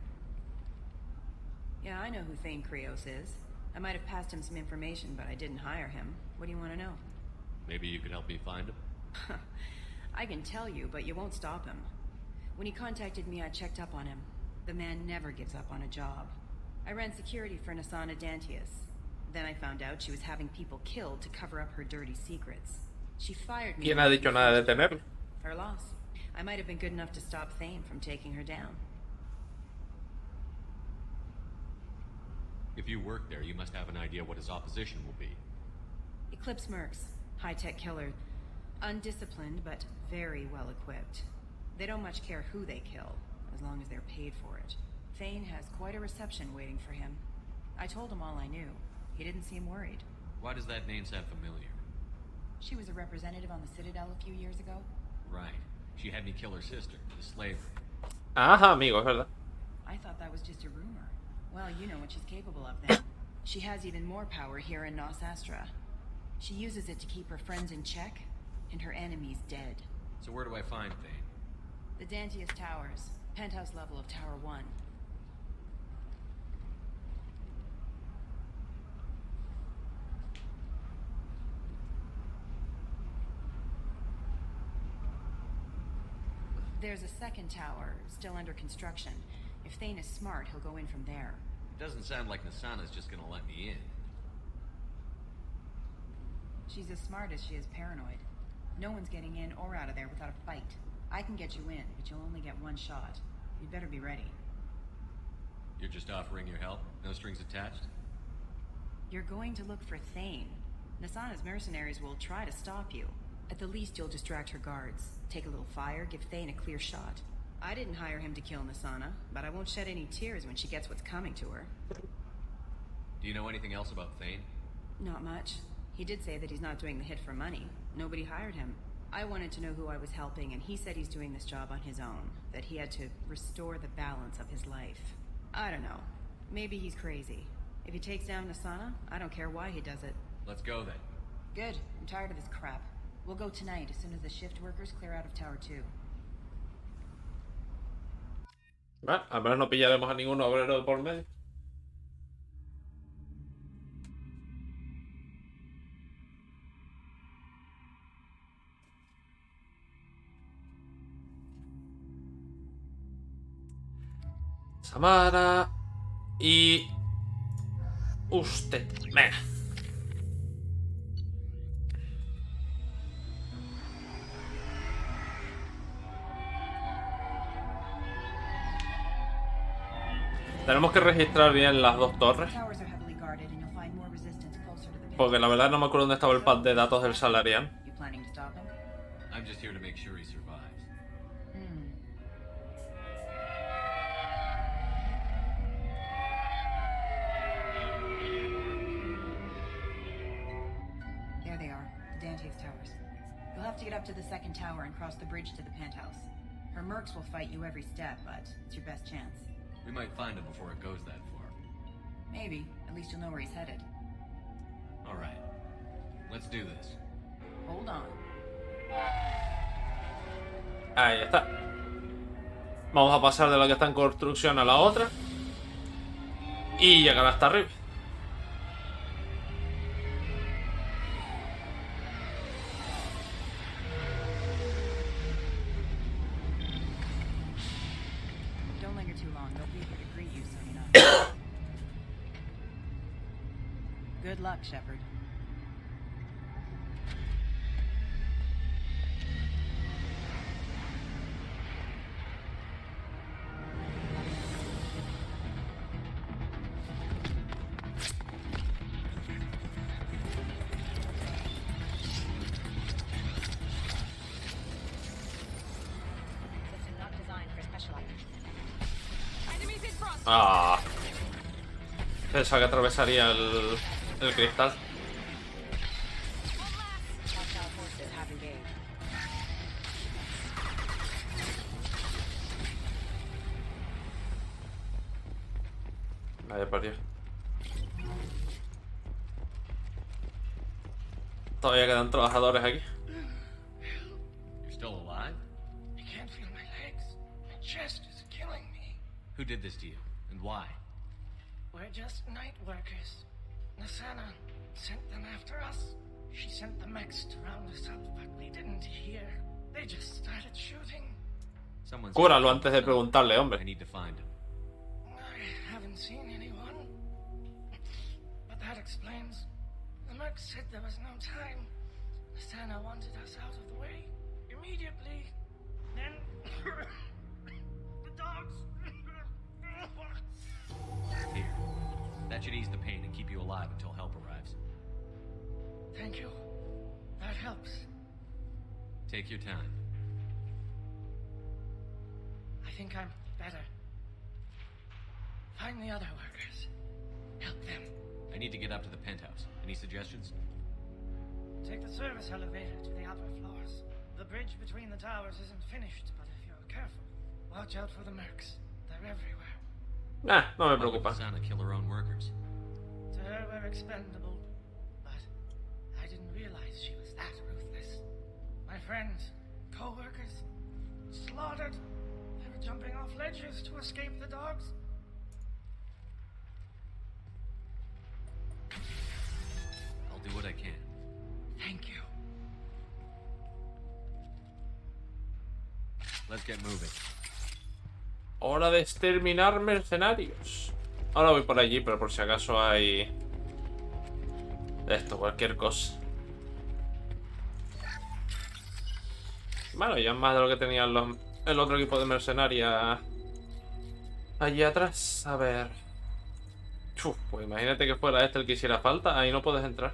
Yeah, I know who Thane Krios is. I might have passed him some information, but I didn't hire him. What do you want to know? Maybe you could help me find him? I can tell you, but you won't stop him. When he contacted me, I checked up on him. The man never gives up on a job. I ran security for Nasana Dantius. Then I found out she was having people killed to cover up her dirty secrets. She fired me. ¿Quién ha dicho nada de detenerlo? Her loss. I might have been good enough to stop Thane from taking her down. If you work there, you must have an idea what his opposition will be. Eclipse mercs. High-tech killer. Undisciplined, but very well equipped. They don't much care who they kill, as long as they're paid for it. Thane has quite a reception waiting for him. I told him all I knew. He didn't seem worried. Why does that name sound familiar? She was a representative on the Citadel a few years ago. Right. She had me kill her sister to slavery. Ajá, amigo, es verdad. I thought that was just a rumor. Well, you know what she's capable of then. She has even more power here in Nos Astra. She uses it to keep her friends in check, and her enemies dead. So where do I find Thane? The Dantius Towers. Penthouse level of Tower 1. There's a second tower, still under construction. If Thane is smart, he'll go in from there. It doesn't sound like Nasana's just gonna let me in. She's as smart as she is paranoid. No one's getting in or out of there without a fight. I can get you in, but you'll only get one shot. You'd better be ready. You're just offering your help? No strings attached? You're going to look for Thane. Nasana's mercenaries will try to stop you. At the least, you'll distract her guards. Take a little fire, give Thane a clear shot. I didn't hire him to kill Nasana, but I won't shed any tears when she gets what's coming to her. Do you know anything else about Thane? Not much. He did say that he's not doing the hit for money. Nobody hired him. I wanted to know who I was helping, and he said he's doing this job on his own. That he had to restore the balance of his life. I don't know. Maybe he's crazy. If he takes down Nasana, I don't care why he does it. Let's go then. Good. I'm tired of this crap. We'll go tonight as soon as the shift workers clear out of Tower 2. Bueno, al menos no pillaremos a ningún obrero de por medio. Samara y usted. Venga. Tenemos que registrar bien las dos torres. Porque la verdad no me acuerdo dónde estaba el pad de datos del Salarian. I'm just here to make sure he survives. There they are, the Dantius Towers. You'll have to get up to the second tower and cross the bridge to the penthouse. Her mercs will fight you every step, but it's your best chance. We might find him before it goes that far. Maybe. At least you'll know where he's headed. Alright. Let's do this. Hold on. Ahí está. Vamos a pasar de la que está en construcción a la otra. Y llegar hasta arriba. Good luck, Shepard. Ah. Pensaba que atravesaría el cristal. Vaya por Dios. Todavía quedan trabajadores aquí. You're still alive? I can't feel my legs. My chest is killing me. Who did this to you? And why? We're just night workers. Nasana sent them after us. She sent the mechs to round us up, but we didn't hear. They just started shooting. Cúralo antes de preguntarle, hombre. I need to find him. I haven't seen anyone. But that explains. The mechs said there was no time. Nasana wanted us out of the way immediately. Then the dogs. Here. That should ease the pain and keep you alive until help arrives. Thank you. That helps. Take your time. I think I'm better. Find the other workers. Help them. I need to get up to the penthouse. Any suggestions? Take the service elevator to the upper floors. The bridge between the towers isn't finished, but if you're careful, watch out for the mercs. They're everywhere. Nah, no me preocupa. Sana kill her own workers. To her, we're expendable. But I didn't realize she was that ruthless. My friends, co-workers, slaughtered. They were jumping off ledges to escape the dogs. I'll do what I can. Thank you. Let's get moving. Hora de exterminar mercenarios. Ahora voy por allí, pero por si acaso hay... esto, cualquier cosa. Bueno, ya es más de lo que tenían el otro equipo de mercenarias allí atrás. A ver... pues imagínate que fuera este el que hiciera falta. Ahí no puedes entrar.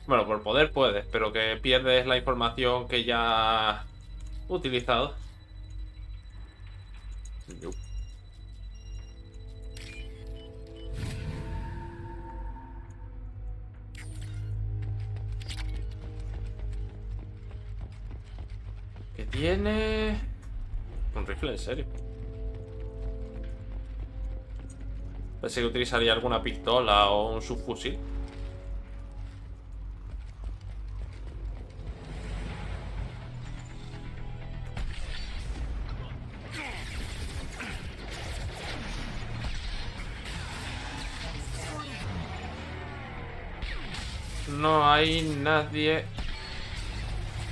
Bueno, por poder puedes, pero que pierdes la información que ya has utilizado. ¿Qué tiene? Un rifle, en serio. Pensé que utilizaría alguna pistola o un subfusil. No hay nadie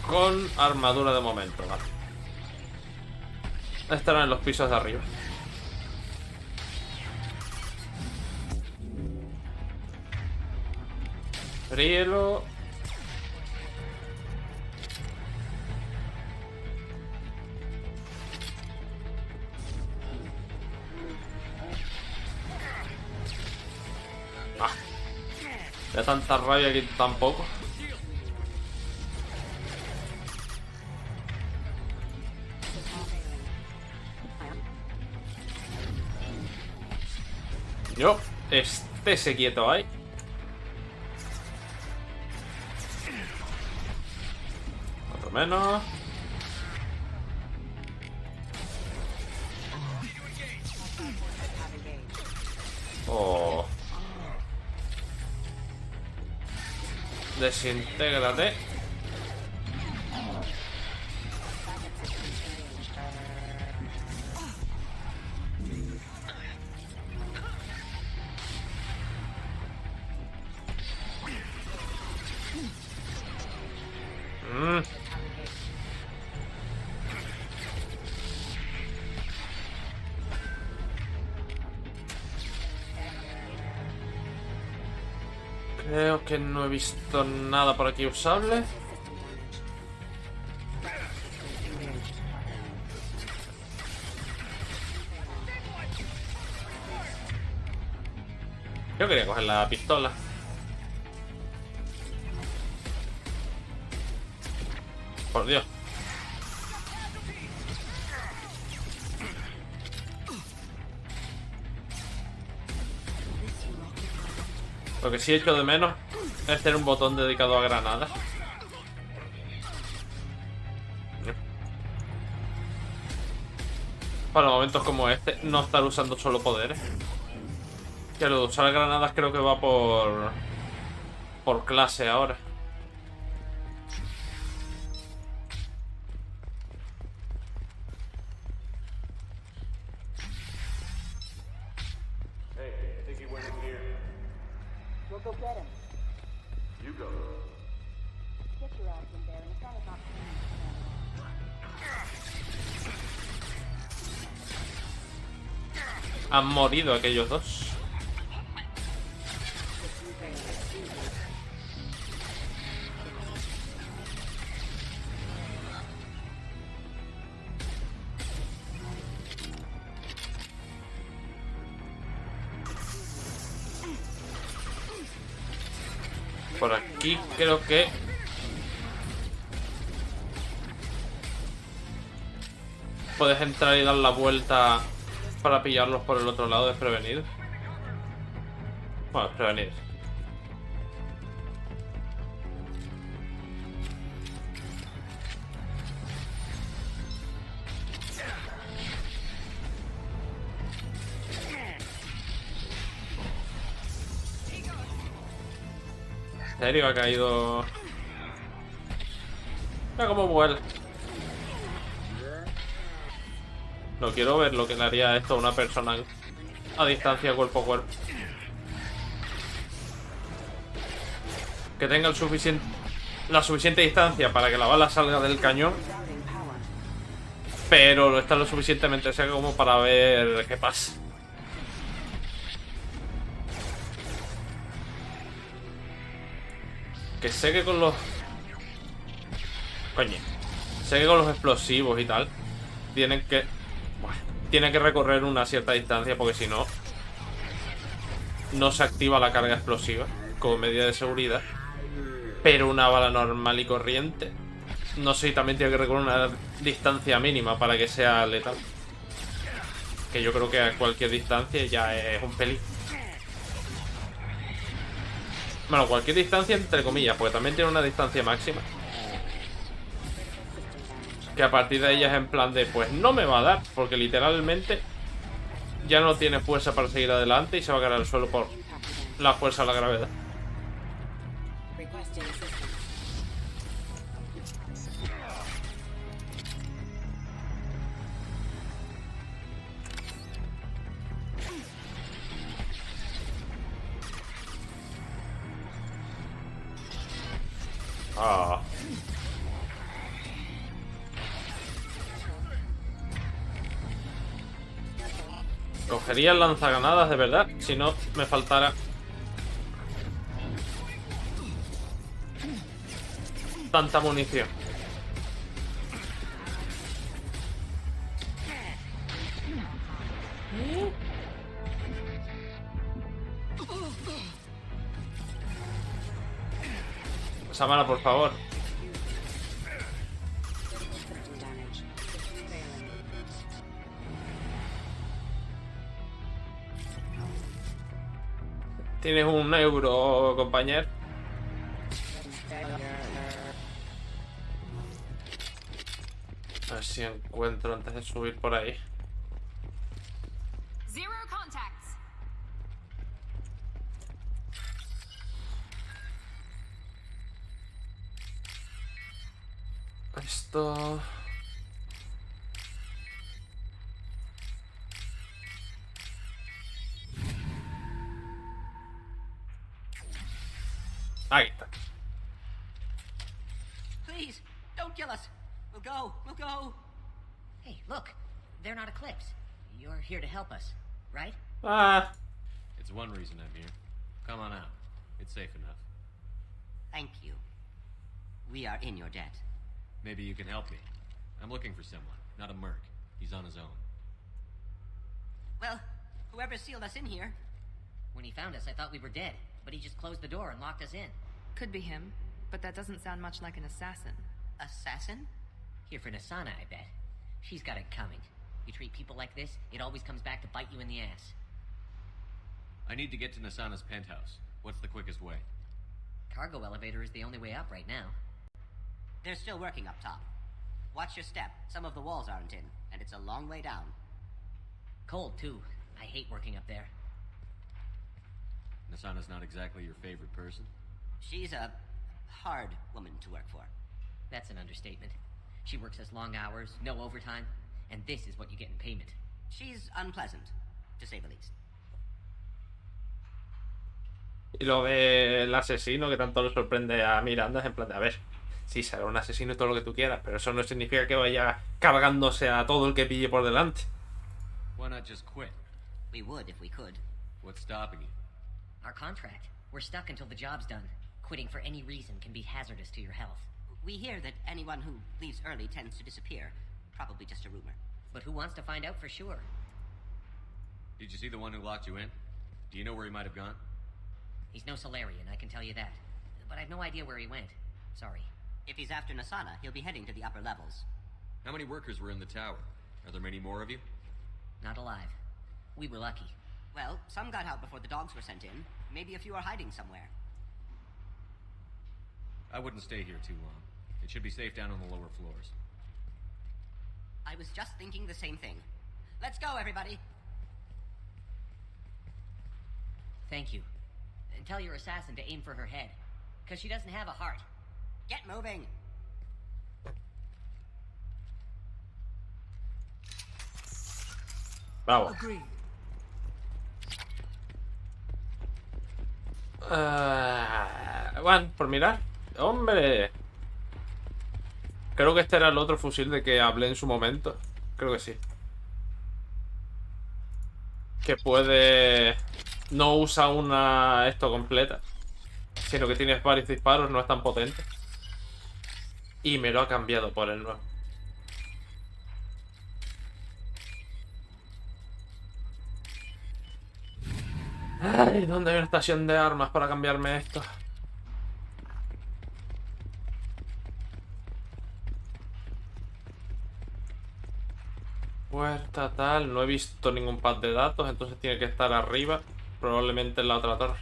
con armadura de momento, vale. Estarán en los pisos de arriba. Fríelo. Da tanta rabia que tampoco. Yo, estése quieto ahí. Otro menos. Oh. Desintégrate. Creo que no he visto nada por aquí usable. Yo quería coger la pistola. Por Dios. Lo que sí echo de menos es tener un botón dedicado a granadas. Para momentos como este, no estar usando solo poderes. Que lo de usar granadas creo que va por clase ahora. go get him. You go. Get your ass in there, and it's not about Han morido aquellos dos. Por aquí creo que puedes entrar y dar la vuelta para pillarlos por el otro lado desprevenidos. Bueno, desprevenidos. ¿En serio ha caído? Mira cómo vuela. No quiero ver lo que le haría esto a una persona a distancia cuerpo a cuerpo. Que tenga la suficiente distancia para que la bala salga del cañón, pero está lo suficientemente cerca como para ver qué pasa. Que sé que con los... Coño. Sé que con los explosivos y tal tienen que recorrer una cierta distancia, porque si no, no se activa la carga explosiva como medida de seguridad. Pero una bala normal y corriente, no sé, también tiene que recorrer una distancia mínima para que sea letal. Que yo creo que a cualquier distancia ya es un peligro. Bueno, cualquier distancia entre comillas, porque también tiene una distancia máxima. Que a partir de ella es en plan de, pues no me va a dar, porque literalmente ya no tiene fuerza para seguir adelante y se va a caer al suelo por la fuerza de la gravedad. Ah. Cogería el lanzagranadas de verdad, si no me faltara tanta munición. Samara, por favor. Tienes €1, compañero. A ver si encuentro antes de subir por ahí. Zero contacts. Esto... Ahí está. Please, don't kill us. We'll go. We'll go. Hey, look. They're not Eclipse. You're here to help us, right? Ah. It's one reason I'm here. Come on out. It's safe enough. Thank you. We are in your debt. Maybe you can help me. I'm looking for someone, not a merc. He's on his own. Well, whoever sealed us in here. When he found us, I thought we were dead, but he just closed the door and locked us in. Could be him, but that doesn't sound much like an assassin. Assassin? Here for Nasana, I bet. She's got it coming. You treat people like this, it always comes back to bite you in the ass. I need to get to Nasana's penthouse. What's the quickest way? Cargo elevator is the only way up right now. They're still working up top. Watch your step. Some of the walls aren't in, and it's a long way down. Cold, too. I hate working up there. Nasana's not exactly your favorite person? She's a hard woman to work for. That's an understatement. She works us long hours, no overtime, and this is what you get in payment. She's unpleasant, to say the least. Y lo del asesino que tanto le sorprende a Miranda es en plan de, a ver, sí, será un asesino y todo lo que tú quieras, pero eso no significa que vaya cargándose a todo el que pille por delante. Why not just quit? We would if we could. What's stopping you? Our contract. We're stuck until the job's done. Quitting for any reason can be hazardous to your health. We hear that anyone who leaves early tends to disappear. Probably just a rumor. But who wants to find out for sure? Did you see the one who locked you in? Do you know where he might have gone? He's no Solarian, I can tell you that. But I've no idea where he went. Sorry. If he's after Nasana, he'll be heading to the upper levels. How many workers were in the tower? Are there many more of you? Not alive. We were lucky. Well, some got out before the dogs were sent in. Maybe a few are hiding somewhere. I wouldn't stay here too long. It should be safe down on the lower floors. I was just thinking the same thing. Let's go, everybody! Thank you. And tell your assassin to aim for her head. Because she doesn't have a heart. Get moving! Bravo. Bueno, por mirar. ¡Hombre! Creo que este era el otro fusil de que hablé en su momento. Creo que sí. Que puede... No usa una... Esto completa. Sino que tienes varios disparos, no es tan potente. Y me lo ha cambiado por el nuevo. Ay, ¿dónde hay una estación de armas para cambiarme esto? Puerta tal, no he visto ningún pad de datos, entonces tiene que estar arriba, probablemente en la otra torre.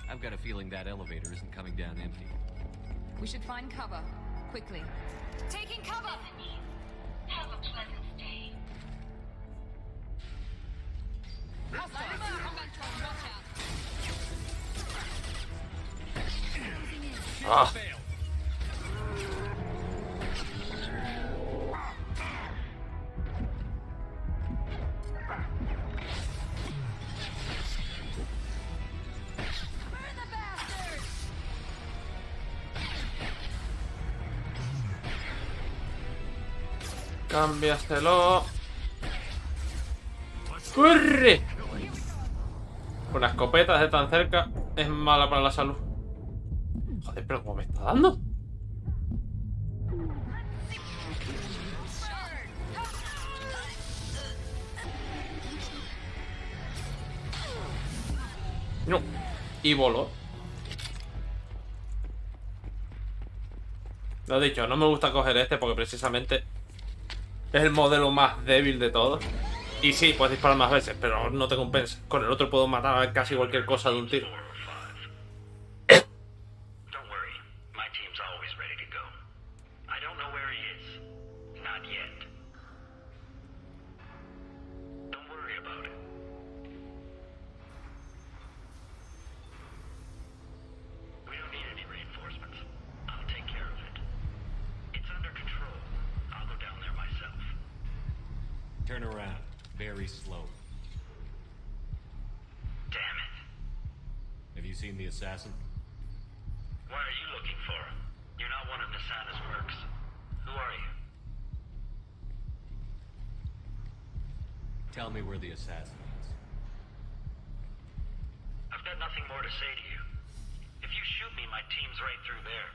I've got a feeling that elevator isn't coming down empty. We should find cover. Quickly. Taking cover! Have a pleasant stay. Ah. Cámbiaselo. ¡Corre! Una escopeta de tan cerca es mala para la salud. Joder, pero ¿cómo me está dando? No. Y voló. Lo he dicho, no me gusta coger este porque precisamente es el modelo más débil de todos. Y sí, puedes disparar más veces, pero no te compensa. Con el otro puedo matar a casi cualquier cosa de un tiro. Turn around, very slow. Damn it. Have you seen the assassin? What are you looking for? You're not one of Nasana's mercs. Who are you? Tell me where the assassin is. I've got nothing more to say to you. If you shoot me, my team's right through there.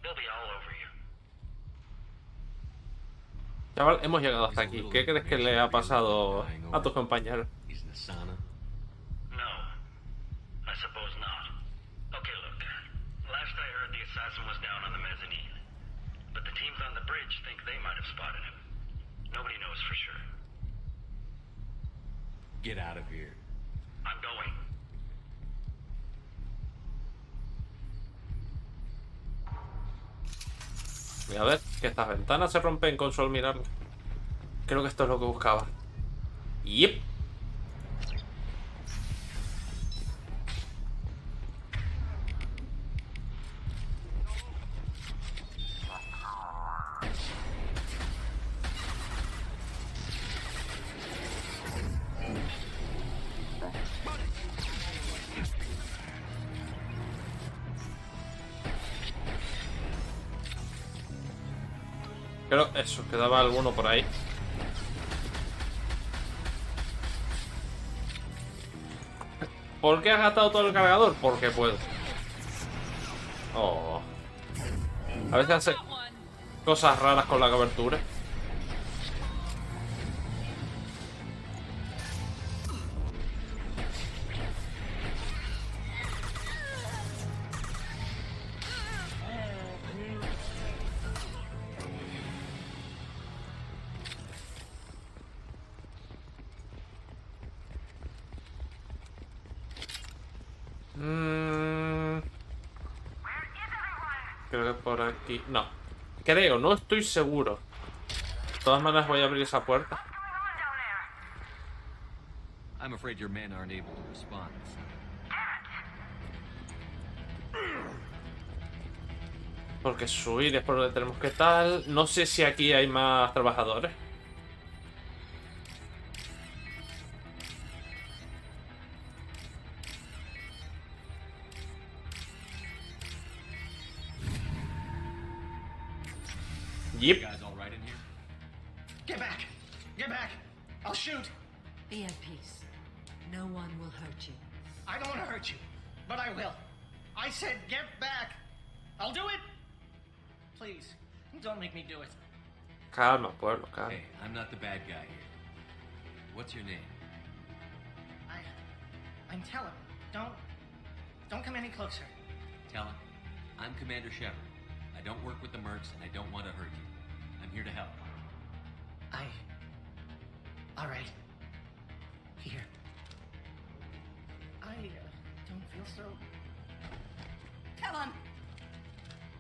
They'll be all over you. Chaval, hemos llegado hasta aquí. ¿Qué crees que le ha pasado a tus compañeros? No, I suppose not. Okay, look. Last I heard, the assassin was down on the mezzanine. But the teams on the bridge think they might have spotted him. Nobody knows for sure. Get out of here. I'm going. Voy a ver, que estas ventanas se rompen con solo mirarlo. Creo que esto es lo que buscaba. Yep. Creo eso, quedaba alguno por ahí. ¿Por qué has gastado todo el cargador? Porque puedo. Oh. A veces hace cosas raras con la cobertura. Creo que por aquí... No. Creo, no estoy seguro. De todas maneras voy a abrir esa puerta. I'm afraid your men aren't able to respond. Porque subir es por donde tenemos que tal. No sé si aquí hay más trabajadores. Yep. Guys all right in here? Get back! Get back! I'll shoot! Be at peace. No one will hurt you. I don't want to hurt you, but I will. I said get back! I'll do it! Please, don't make me do it. Calma, pueblo, calma. Hey, I'm not the bad guy here. What's your name? I'm Telem. Don't come any closer. Telem. I'm Commander Shepard. I don't work with the mercs, and I don't want to hurt you. I'm here to help. All right. Here. I don't feel so... Telem!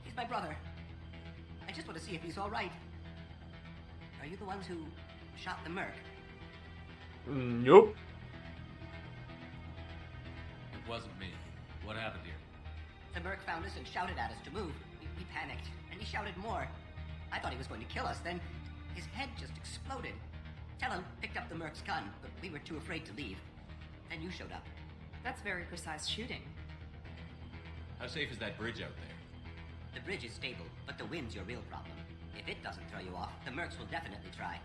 He's my brother. I just want to see if he's all right. Are you the ones who shot the merc? Nope. It wasn't me. What happened here? The merc found us and shouted at us to move. We panicked, and he shouted more. I thought he was going to kill us, then his head just exploded. Telem picked up the merc's gun, but we were too afraid to leave. Then you showed up. That's very precise shooting. How safe is that bridge out there? The bridge is stable, but the wind's your real problem. If it doesn't throw you off, the mercs will definitely try.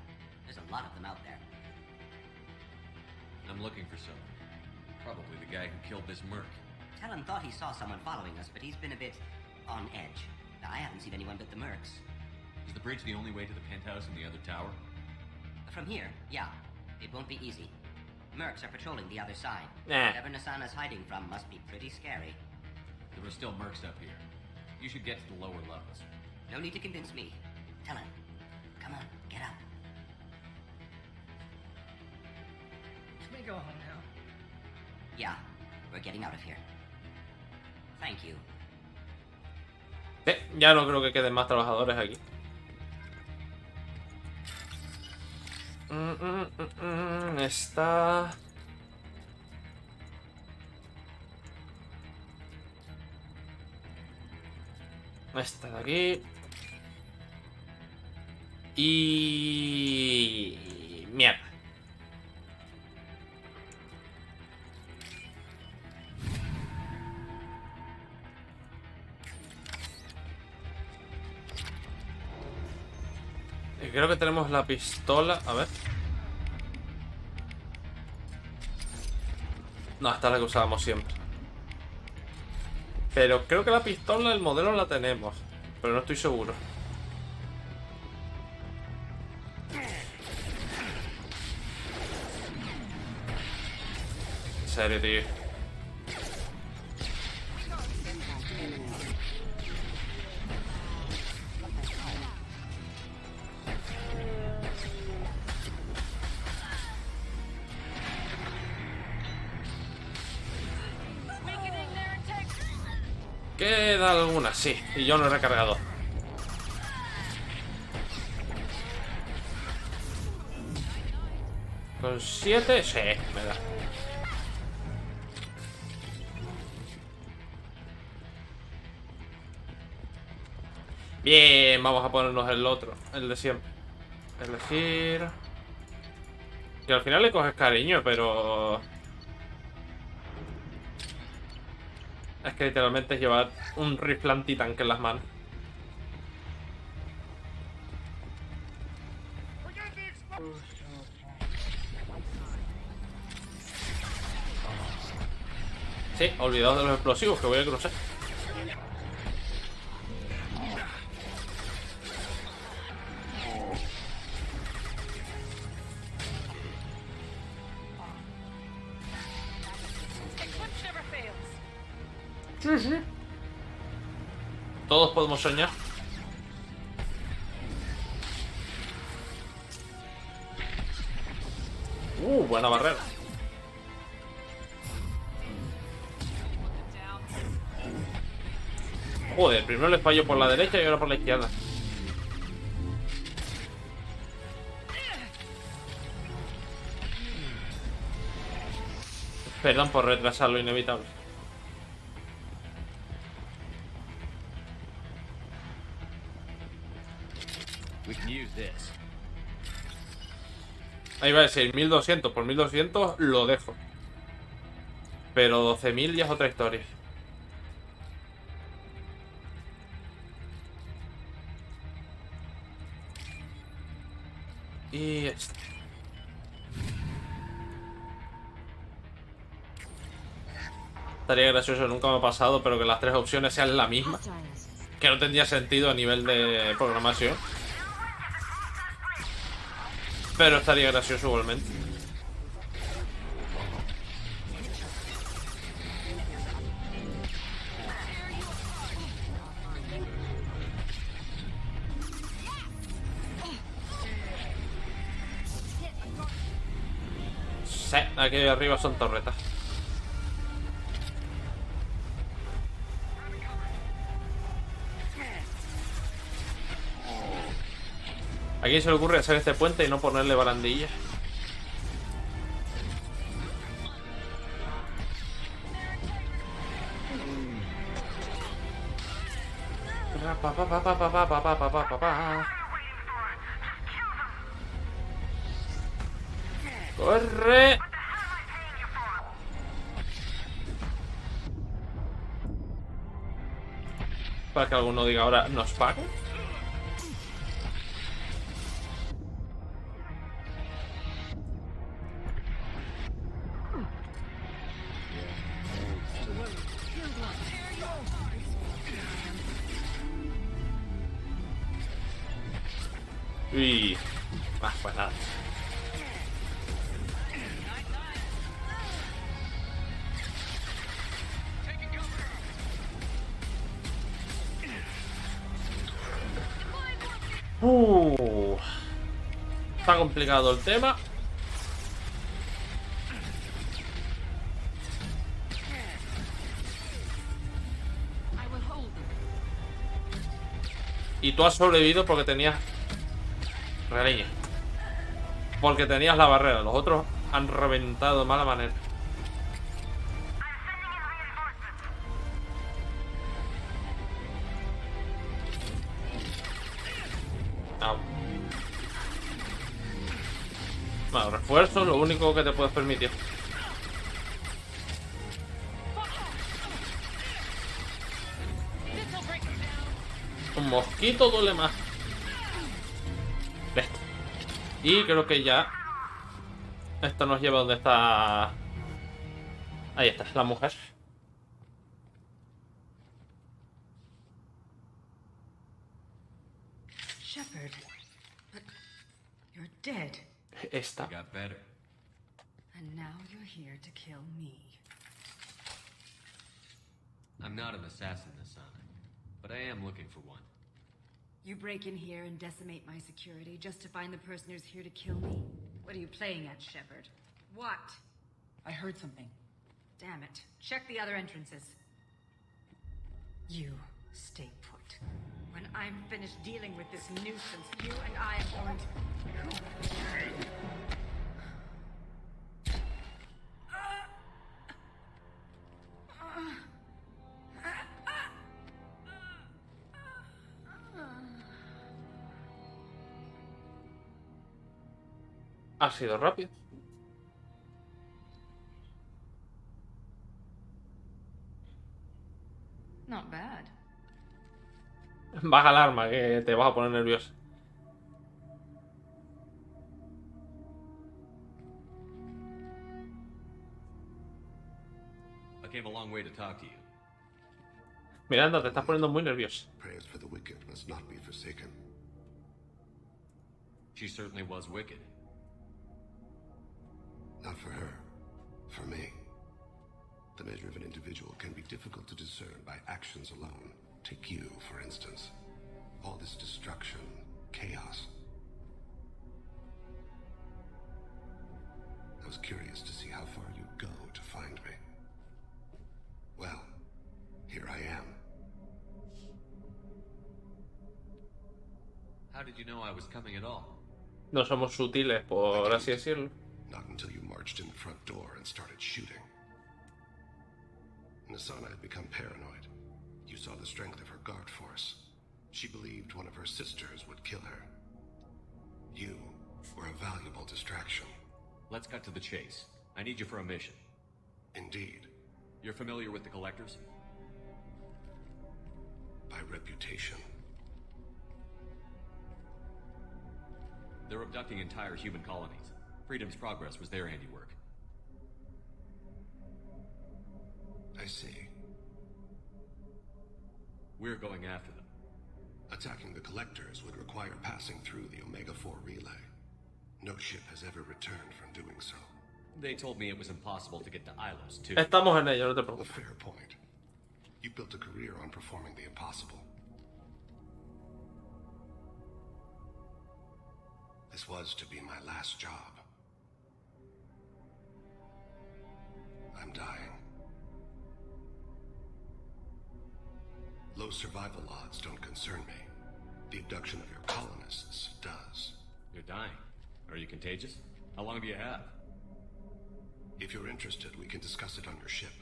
There's a lot of them out there. I'm looking for someone. Probably the guy who killed this merc. Telem thought he saw someone following us, but he's been a bit on edge. I haven't seen anyone but the mercs. Is the bridge the only way to the penthouse in the other tower? From here, yeah. It won't be easy. Mercs are patrolling the other side. Nah. Whatever Nasana's hiding from must be pretty scary. There are still mercs up here. You should get to the lower levels. No need to convince me. Telem, come on, get up. Can we go home now? Yeah, we're getting out of here. Thank you. Ya no creo que queden más trabajadores aquí. Está... Esta de aquí. Y... Mierda. Creo que tenemos la pistola. A ver. No, esta es la que usábamos siempre. Pero creo que la pistola, el modelo la tenemos. Pero no estoy seguro. En serio, tío. Queda alguna, sí. Y yo no he recargado. Con 7, sí, me da. Bien, vamos a ponernos el otro, el de siempre. Elegir. Que al final le coges cariño, pero... Es que literalmente es llevar un rifle antitanque en las manos. Sí, olvidaos de los explosivos que voy a cruzar. Sí, sí. Todos podemos soñar. Buena barrera. Joder, primero les fallo por la derecha y ahora por la izquierda. Perdón por retrasar lo inevitable. Ahí va a decir 1200 por 1200 lo dejo. Pero 12.000 ya es otra historia. Y este. Estaría gracioso, nunca me ha pasado, pero que las tres opciones sean la misma. Que no tendría sentido a nivel de programación. Pero estaría gracioso igualmente. Sí, aquí arriba son torretas. ¿A quién se le ocurre hacer este puente y no ponerle barandilla? ¡Corre! Para que alguno diga ahora, ¿nos paga? Uy, pues nada. Está complicado el tema. Y tú has sobrevivido porque tenías... Realeña. Porque tenías la barrera. Los otros han reventado de mala manera. No. Bueno, refuerzo, lo único que te puedes permitir. Un mosquito duele más. Listo. Y creo que ya esto nos lleva donde está... Ahí está, la mujer. Shepard, but you're dead. Esta. And now you're here to kill me. I'm not an assassin, Asana, but I am looking for one. You break in here and decimate my security just to find the person who's here to kill me? What are you playing at, Shepard? What? I heard something. Damn it. Check the other entrances. You stay put. When I'm finished dealing with this nuisance, you and I am going to... Ha sido rápido. Not bad. Baja el arma, que te vas a poner nervioso. came a long way to talk to you. Miranda, te estás poniendo muy nerviosa. Prayers for the wicked must not be forsaken. She certainly was wicked. Not for her. For me. The measure of an individual can be difficult to discern by actions alone. Take you, for instance. All this destruction, chaos. I was curious to see how far you'd go to find me. Well, here I am. How did you know I was coming at all? No somos sutiles, por así decirlo. Not until you marched in the front door and started shooting. Nasana had become paranoid. You saw the strength of her guard force. She believed one of her sisters would kill her. You were a valuable distraction. Let's cut to the chase. I need you for a mission. Indeed. You're familiar with the Collectors? By reputation. They're abducting entire human colonies. Freedom's Progress was their handiwork. I see. We're going after them. Attacking the Collectors would require passing through the Omega-4 relay. No ship has ever returned from doing so. They told me it was impossible to get to Ilos, too. Estamos en ello, no te A preocupes. fair point. You built a career on performing the impossible. This was to be my last job. I'm dying. Low survival odds don't concern me. The abduction of your colonists does. You're dying. Are you contagious? How long do you have? If you're interested, we can discuss it on your ship.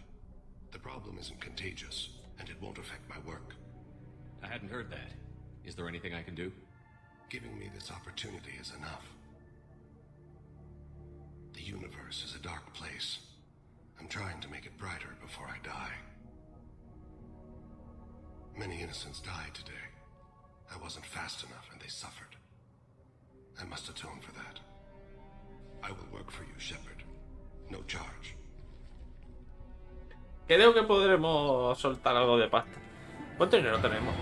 The problem isn't contagious, and it won't affect my work. I hadn't heard that. Is there anything I can do? Giving me this opportunity is enough. The universe is a dark place. I'm trying to make it brighter before I die. Many innocents died today. I wasn't fast enough and they suffered. I must atone for that. I will work for you, Shepard. No charge. Creo que podremos soltar algo de pasta. ¿Cuánto dinero tenemos?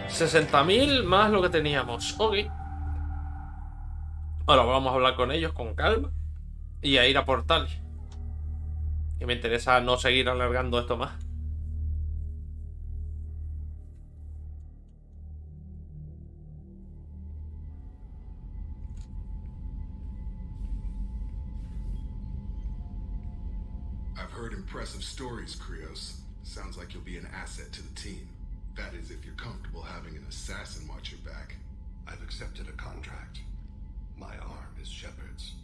60.000 más lo que teníamos. Ok. Ahora vamos a hablar con ellos con calma y a ir a Portal. Que me interesa no seguir alargando esto más. I've heard impressive stories, Krios. Sounds like you'll be an asset to the team. That is, if you're comfortable having an assassin watch your back. I've accepted a contract. My arm is Shepard's.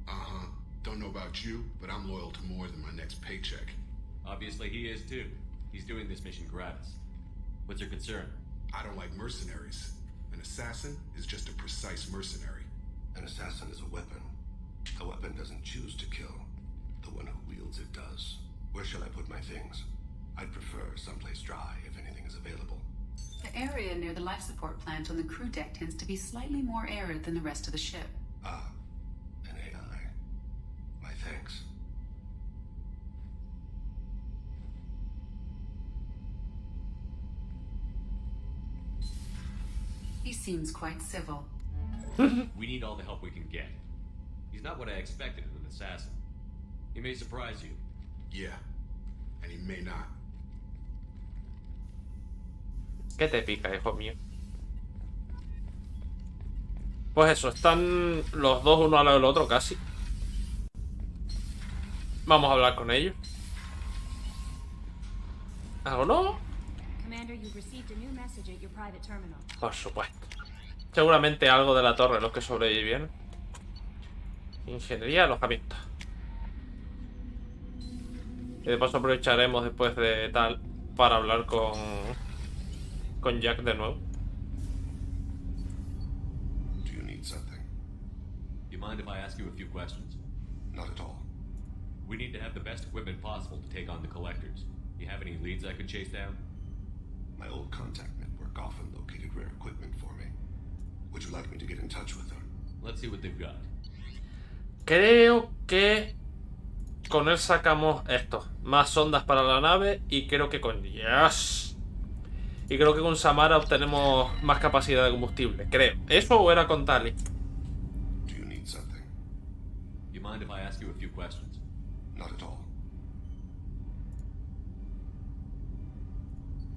Uh-huh. Don't know about you, but I'm loyal to more than my next paycheck. Obviously he is too. He's doing this mission gratis. What's your concern? I don't like mercenaries. An assassin is just a precise mercenary. An assassin is a weapon. A weapon doesn't choose to kill. The one who wields it does. Where shall I put my things? I'd prefer someplace dry if anything is available. The area near the life support plant on the crew deck tends to be slightly more arid than the rest of the ship. Ah, an AI. My thanks. He seems quite civil. We need all the help we can get. He's not what I expected in an assassin. He may surprise you. Yeah, and he may not. ¿Qué te pica, hijo mío? Pues eso, están los dos uno al lado del otro casi. Vamos a hablar con ellos. ¿Algo no? Commander, you've received a new message at your private terminal. Por supuesto. Seguramente algo de la torre, los que sobrevivieron. Ingeniería, alojamiento. Y de paso aprovecharemos después de tal para hablar con Jack de nuevo. Do you need something? Do you mind if I ask you a few questions? Not at all. We need to have the best equipment possible to take on the Collectors. You have any leads I could chase down? My old contact network often located rare equipment for me. Would you like me to get in touch with them? Let's see what they've got. Creo que con él sacamos esto. Más sondas para la nave y creo que con... ¡Yes! Y creo que con Samara obtenemos más capacidad de combustible. Creo. ¿Eso o era con Tali? Do you need something? You mind if I ask you a few questions? Not at all.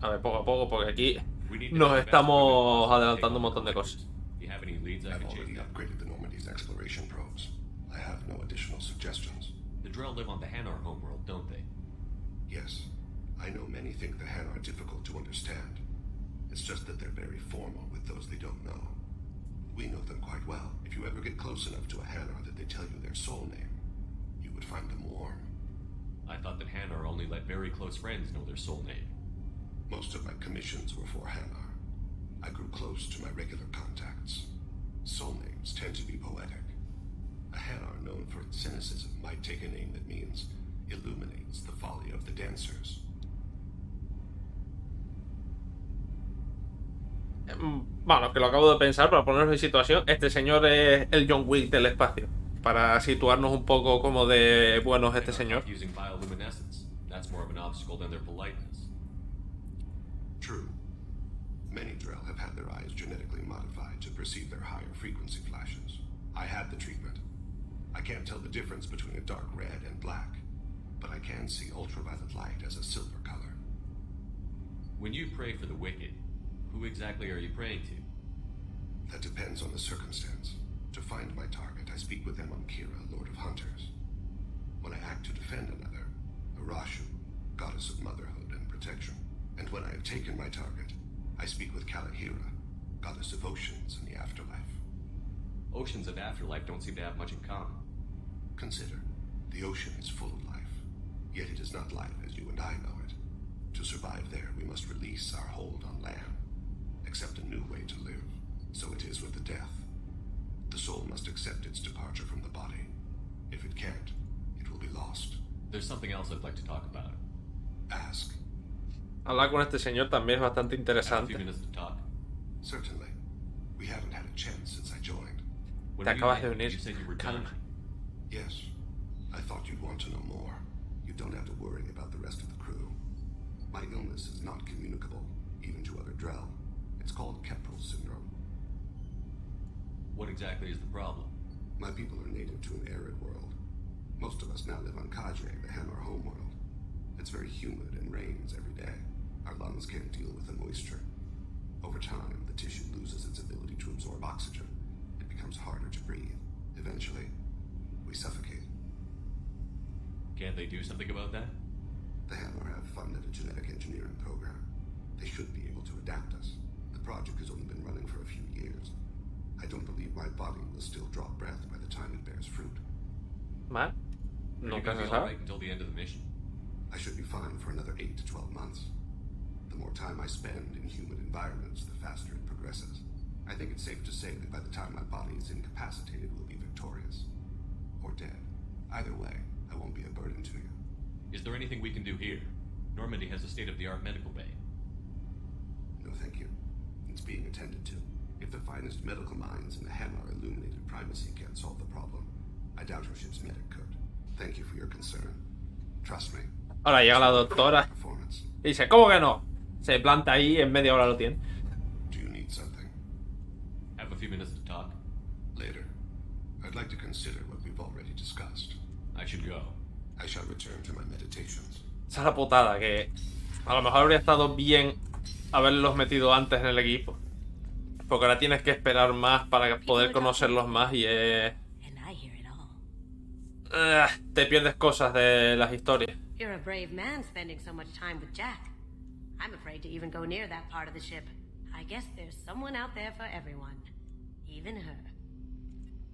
A ver, poco a poco, porque aquí nos estamos adelantando un montón de cosas. You have any leads I I've can already chase? upgraded the Normandy's exploration probes. I have no additional suggestions. The Drell live on the Hanar homeworld, don't they? Yes, I know many think the Han are difficult to understand. It's just that they're very formal with those they don't know. We know them quite well. If you ever get close enough to a Hanar that they tell you their soul name, you would find them warm. I thought that Hanar only let very close friends know their soul name. Most of my commissions were for Hanar. I grew close to my regular contacts. Soul names tend to be poetic. A Hanar known for its cynicism might take a name that means illuminates the folly of the dancers. Bueno, que lo acabo de pensar para ponernos en situación. Este señor es el John Wick del espacio. Para situarnos un poco como de buenos este señor. Using bioluminescence. That's more of an obstacle than their politeness. True. Many Drell have had their eyes genetically modified to perceive their higher frequency flashes. I had the treatment. I can't tell the difference between a dark red and black, but I can see ultraviolet light as a silver color. When you pray for the wicked, who exactly are you praying to? That depends on the circumstance. To find my target, I speak with them on Kira, Lord of Hunters. When I act to defend another, Arashu, goddess of motherhood and protection. And when I have taken my target, I speak with Kalahira, goddess of oceans and the afterlife. Oceans and afterlife don't seem to have much in common. Consider, the ocean is full of life, yet it is not life as you and I know it. To survive there, we must release our hold on land, accept a new way to live. So it is with the death. The soul must accept its departure from the body. If it can't, it will be lost. There's something else I'd like to talk about. Ask. Hablar con este señor también es bastante interesante. Certainly. We haven't had a chance since I joined. Te acabas de unir. Calma. Yes. I thought you'd want to know more. You don't have to worry about the rest of the crew. My illness is not communicable, even to other Drell. It's called Keprel syndrome. What exactly is the problem? My people are native to an arid world. Most of us now live on Kajre, the Hanar homeworld. It's very humid and rains every day. Our lungs can't deal with the moisture. Over time, the tissue loses its ability to absorb oxygen. It becomes harder to breathe. Eventually, we suffocate. Can't they do something about that? The Hanar have funded a genetic engineering program. They should be able to adapt us. The project has only been running for a few years. I don't believe my body will still draw breath by the time it bears fruit. ¿Mal? No Nunca se all sabe. right until the end of the mission. I should be fine for another 8 to 12 months. The more time I spend in humid environments, the faster it progresses. I think it's safe to say that by the time my body is incapacitated, we'll be victorious. Or dead. Either way, I won't be a burden to you. Is there anything we can do here? Normandy has a state-of-the-art medical bay. No, thank you. It's being attended to. If the finest medical minds in the Hanar illuminated primacy can't solve the problem, I doubt our ship's medic could. Thank you for your concern. Trust me. Ahora llega la doctora y dice, ¿cómo que no? Se planta ahí, en media hora lo tiene. Do you need something? Have a few minutes to talk? Later. I'd like to consider what we've already discussed. I should go. I shall return to my meditations. Esa es la putada, que a lo mejor habría estado bien haberlos metido antes en el equipo. Porque ahora tienes que esperar más para poder conocerlos más y te pierdes cosas de las historias. You're a brave man spending so much time with Jack. I'm afraid to even go near that part of the ship. I guess there's someone out there for everyone. Even her.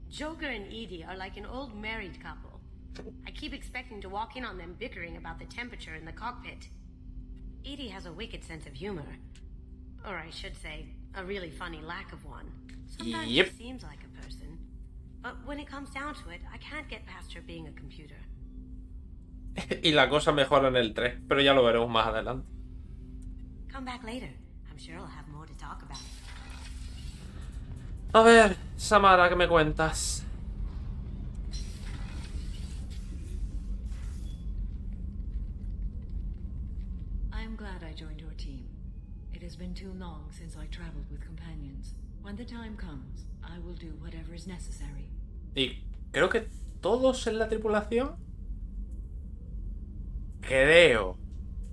Joker and Edie are like an old married couple. I keep expecting to walk in on them bickering about the temperature in the cockpit. Edie has a wicked sense of humor. Or I should say, a really funny lack of one. Sometimes she seems like a person. But when it comes down to it, I can't get past her being a computer. Y la cosa mejora en el 3, pero ya lo veremos más adelante. Come back later. I'm sure I'll have more to talk about. A ver, Samara, ¿qué me cuentas? too long since I traveled with companions. When the time comes, I will do whatever is necessary. Y creo que todos en la tripulación, creo,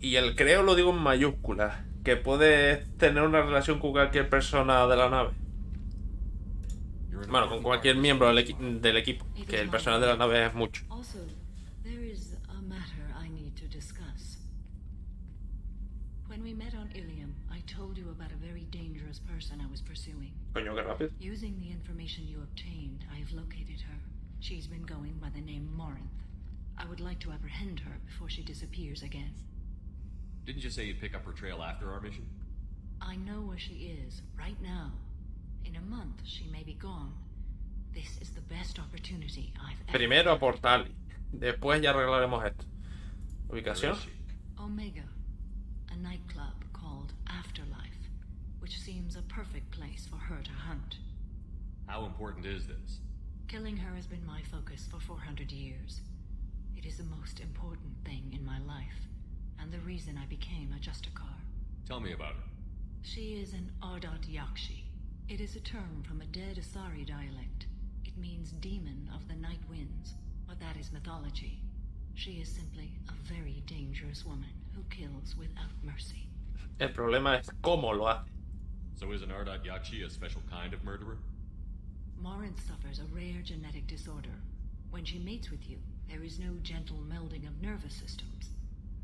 y el creo lo digo en mayúsculas, que puedes tener una relación con cualquier persona de la nave. Bueno, con cualquier miembro del equipo, que el personal de la nave es mucho. Also, there is a matter I need to discuss. When we met on Ilium, I told you about a very dangerous person I was pursuing. Coño, qué rápido. Using the information you obtained, I have located her. She's been going by the name Morinth. I would like to apprehend her before she disappears again. Didn't you say you'd pick up her trail after our mission? I know where she is, right now. In a month, she may be gone. This is the best opportunity I've ever... Primero a Portali. Después ya arreglaremos esto. Ubicación. Omega, a nightclub called Afterlife, which seems a perfect place for her to hunt. How important is this? Killing her has been my focus for 400 years. It is the most important thing in my life, and the reason I became a Justicar. Tell me about her. She is an Ardat Yakshi. It is a term from a dead Asari dialect. It means demon of the night winds, but that is mythology. She is simply a very dangerous woman who kills without mercy. El problema es cómo lo hace. So is an Ardat Yakshi a special kind of murderer? Morinth suffers a rare genetic disorder. When she mates with you, there is no gentle melding of nervous systems.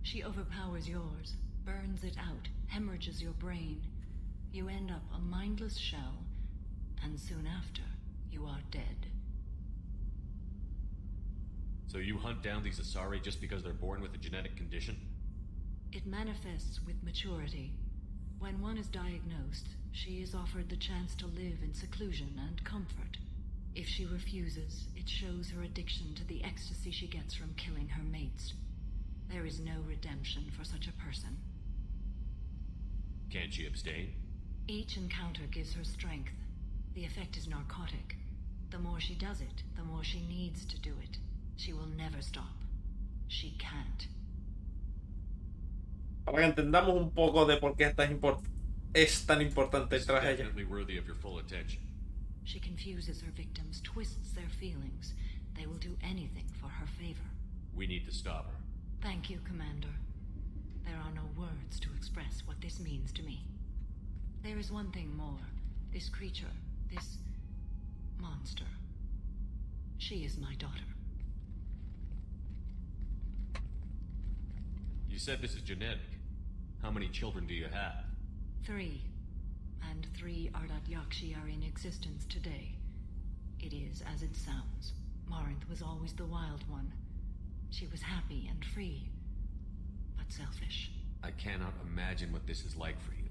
She overpowers yours, burns it out, hemorrhages your brain. You end up a mindless shell, and soon after, you are dead. So you hunt down these Asari just because they're born with a genetic condition? It manifests with maturity. When one is diagnosed, she is offered the chance to live in seclusion and comfort. If she refuses, it shows her addiction to the ecstasy she gets from killing her mates. There is no redemption for such a person. Can't she abstain? Each encounter gives her strength. The effect is narcotic. The more she does it, the more she needs to do it. She will never stop. She can't. Para que entendamos un poco de por qué es tan importante tras ella. Definitely worthy of your full attention. She confuses her victims, twists their feelings. They will do anything for her favor. We need to stop her. Thank you, Commander. There are no words to express what this means to me. There is one thing more. This creature, this monster. She is my daughter. You said this is genetic. How many children do you have? 3. And 3 Ardat Yakshi are in existence today. It is as it sounds. Morinth was always the wild one. She was happy and free, but selfish. I cannot imagine what this is like for you.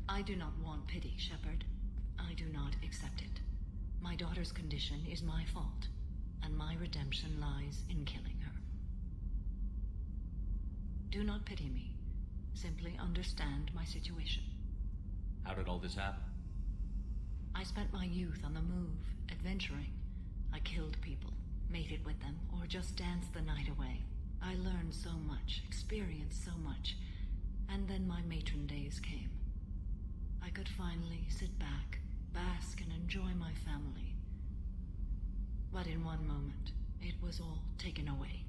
I do not want pity, Shepard. I do not accept it. My daughter's condition is my fault, and my redemption lies in killing her. Do not pity me. Simply understand my situation. How did all this happen? I spent my youth on the move, adventuring. I killed people, mated with them, or just danced the night away. I learned so much, experienced so much, and then my matron days came. I could finally sit back, bask and enjoy my family. But in one moment, it was all taken away.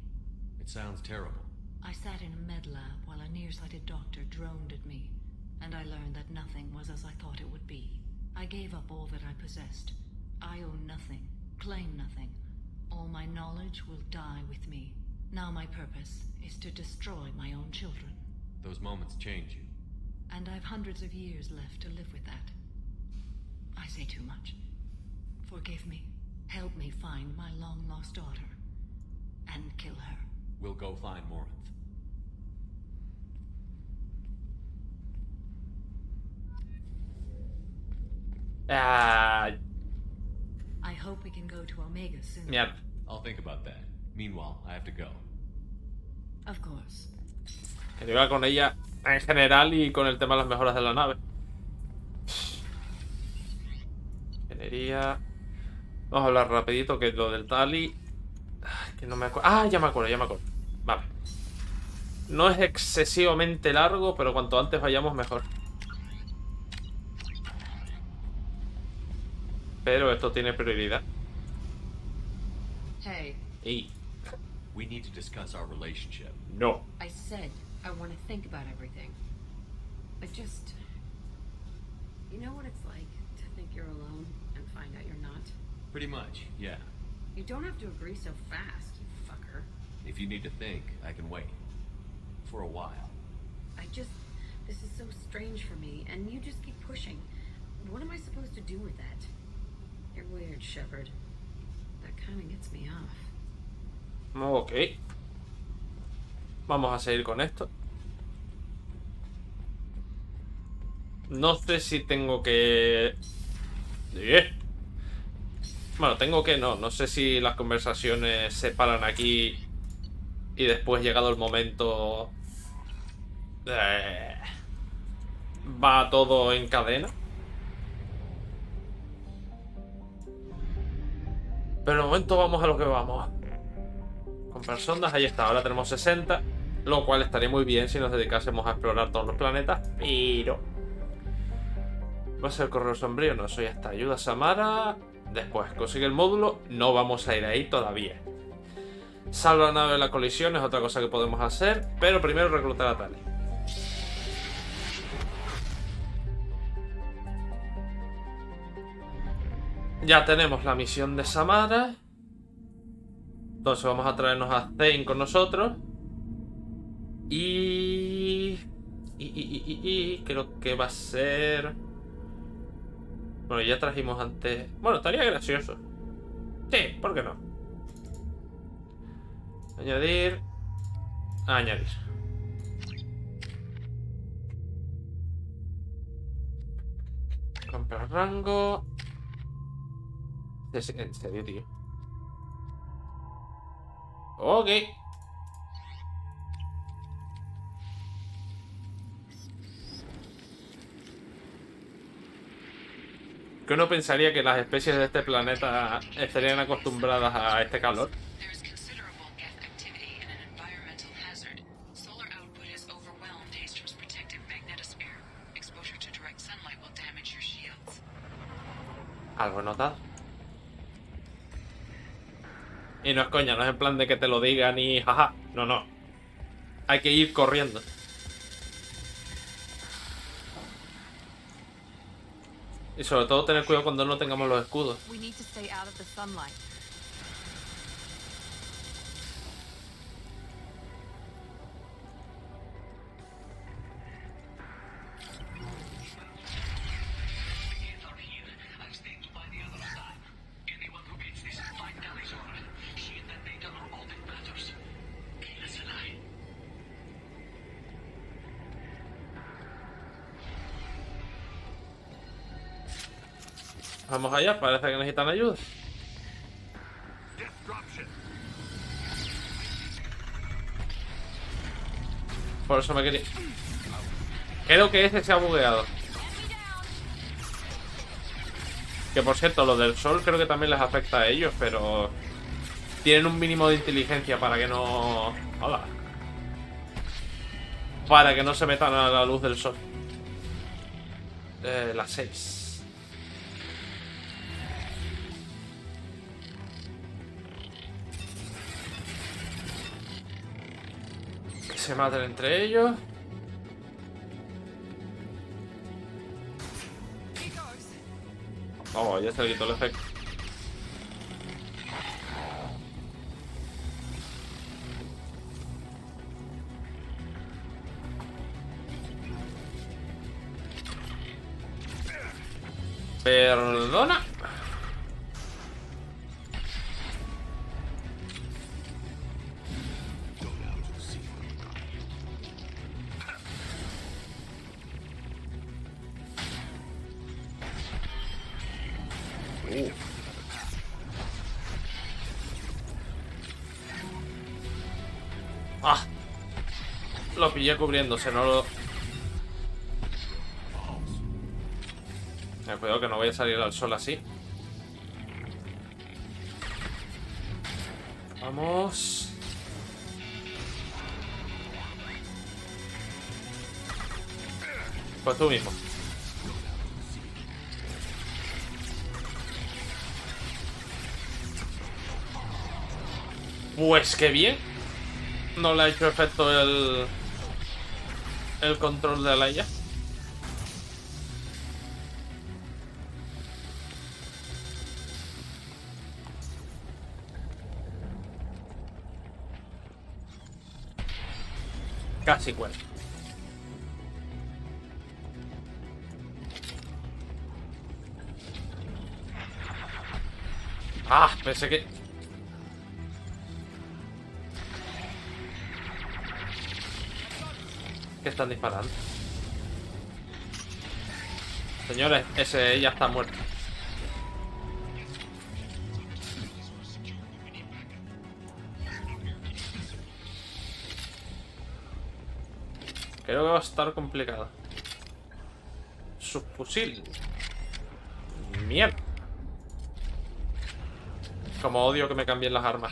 It sounds terrible. I sat in a med lab while a nearsighted doctor droned at me, and I learned that nothing was as I thought it would be. I gave up all that I possessed. I own nothing, claim nothing. All my knowledge will die with me. Now my purpose is to destroy my own children. Those moments change you. And I've hundreds of years left to live with that. I say too much. Forgive me. Help me find my long-lost daughter. And kill her. We'll go find Morinth. I hope we can go to Omega soon. Mierda. I'll think about that. Meanwhile, I have to go. Of course. Que iba con ella en general y con el tema de las mejoras de la nave. Ingeniería. Vamos a hablar rapidito que lo del Tali. Que no me acuerdo. Ah, ya me acuerdo. Vale. No es excesivamente largo, pero cuanto antes vayamos mejor. Pero esto tiene prioridad. Hey. Y... We need to discuss our relationship. No. I said I want to think about everything. I just... You know what it's like to think you're alone and find out you're not? Pretty much, yeah. You don't have to agree so fast, you fucker. If you need to think, I can wait. For a while. This is so strange for me, and you just keep pushing. What am I supposed to do with that? You're weird, Shepard. That kind of gets me off. Ok. Vamos a seguir con esto. No sé si tengo que... Bueno, tengo que no. No sé si las conversaciones se paran aquí y después, llegado el momento, va todo en cadena. Pero de momento vamos a lo que vamos. Con personas, ahí está. Ahora tenemos 60. Lo cual estaría muy bien si nos dedicásemos a explorar todos los planetas. Pero... ¿va a ser el correo sombrío? No, eso ya está. Ayuda a Samara. Después consigue el módulo. No vamos a ir ahí todavía. Salva la nave de la colisión. Es otra cosa que podemos hacer. Pero primero reclutar a Thane. Ya tenemos la misión de Samara. Entonces vamos a traernos a Thane con nosotros. Y creo que va a ser... Bueno, ya trajimos antes... Bueno, estaría gracioso. Sí, ¿por qué no? Añadir. Añadir. Comprar rango. En serio, tío. Ok. Que uno pensaría que las especies de este planeta estarían acostumbradas a este calor. Algo he notado. Y no es coña, no es en plan de que te lo digan y jaja. No, no. Hay que ir corriendo. Y sobre todo tener cuidado cuando no tengamos los escudos. Vamos allá, parece que necesitan ayuda. Por eso me quería... Creo que ese se ha bugueado. Que por cierto, lo del sol creo que también les afecta a ellos, pero... tienen un mínimo de inteligencia para que no... Hola. Para que no se metan a la luz del sol. Las 6. Se maten entre ellos. Vamos, ya se le quitó el efecto. Perdona. Ah, lo pillé cubriéndose, no lo... Cuidado que no voy a salir al sol así. Vamos. Pues tú mismo. Pues qué bien. No le ha hecho efecto el control de la IA. Casi cuela. Ah, pensé que... ¿Qué están disparando? Señores, ese ya está muerto. Creo que va a estar complicado. Subfusil. Mierda. Como odio que me cambien las armas.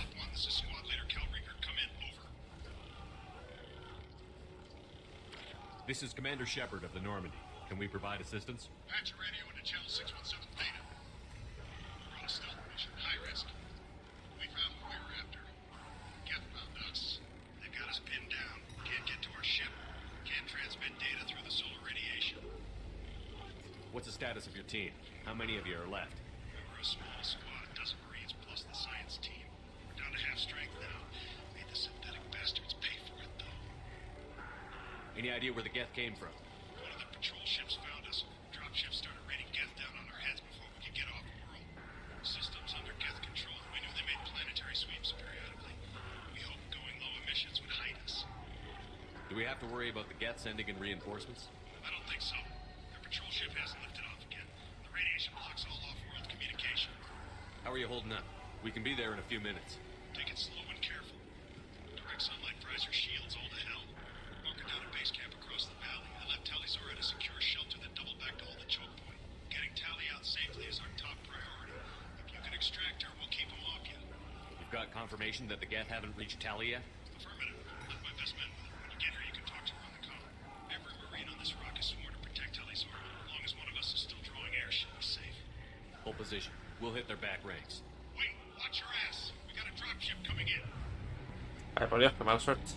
This is Commander Shepard of the Normandy. Can we provide assistance? Patch your radio into channel 617 Theta. We're on a stealth mission, high risk. We found what we were after. Geth found us. They've got us pinned down. Can't get to our ship. Can't transmit data through the solar radiation. What's the status of your team? How many of you are left? We're a small squad, a dozen Marines plus the science team. We're down to half strength now. Made the synthetic bastards pay for it, though. Any idea where the Geth came from? One of the patrol ships found us. Dropships started raining Geth down on our heads before we could get off world. Systems under Geth control. We knew they made planetary sweeps periodically. We hoped going low emissions would hide us. Do we have to worry about the Geth sending in reinforcements? I don't think so. Their patrol ship hasn't lifted off again. The radiation blocks all off-world communication. How are you holding up? We can be there in a few minutes. Take it slow and careful. Direct sunlight fries your shields all to hell. Bunker down a base camp across the valley. I left Tali'Zorah at a secure shelter that doubled back to hold the choke point. Getting Tali out safely is our top priority. If you can extract her, we'll keep them off you. You've got confirmation that the Geth haven't reached Tali yet? Affirmative. Left my best men with her. When you get her, you can talk to her on the comm. Every Marine on this rock is sworn to protect Tali'Zorah. As long as one of us is still drawing air, she'll be safe. Hold position. We'll hit their back ranks. Wait, watch your ass. We got a dropship coming in. Ay, por Dios, qué mala suerte.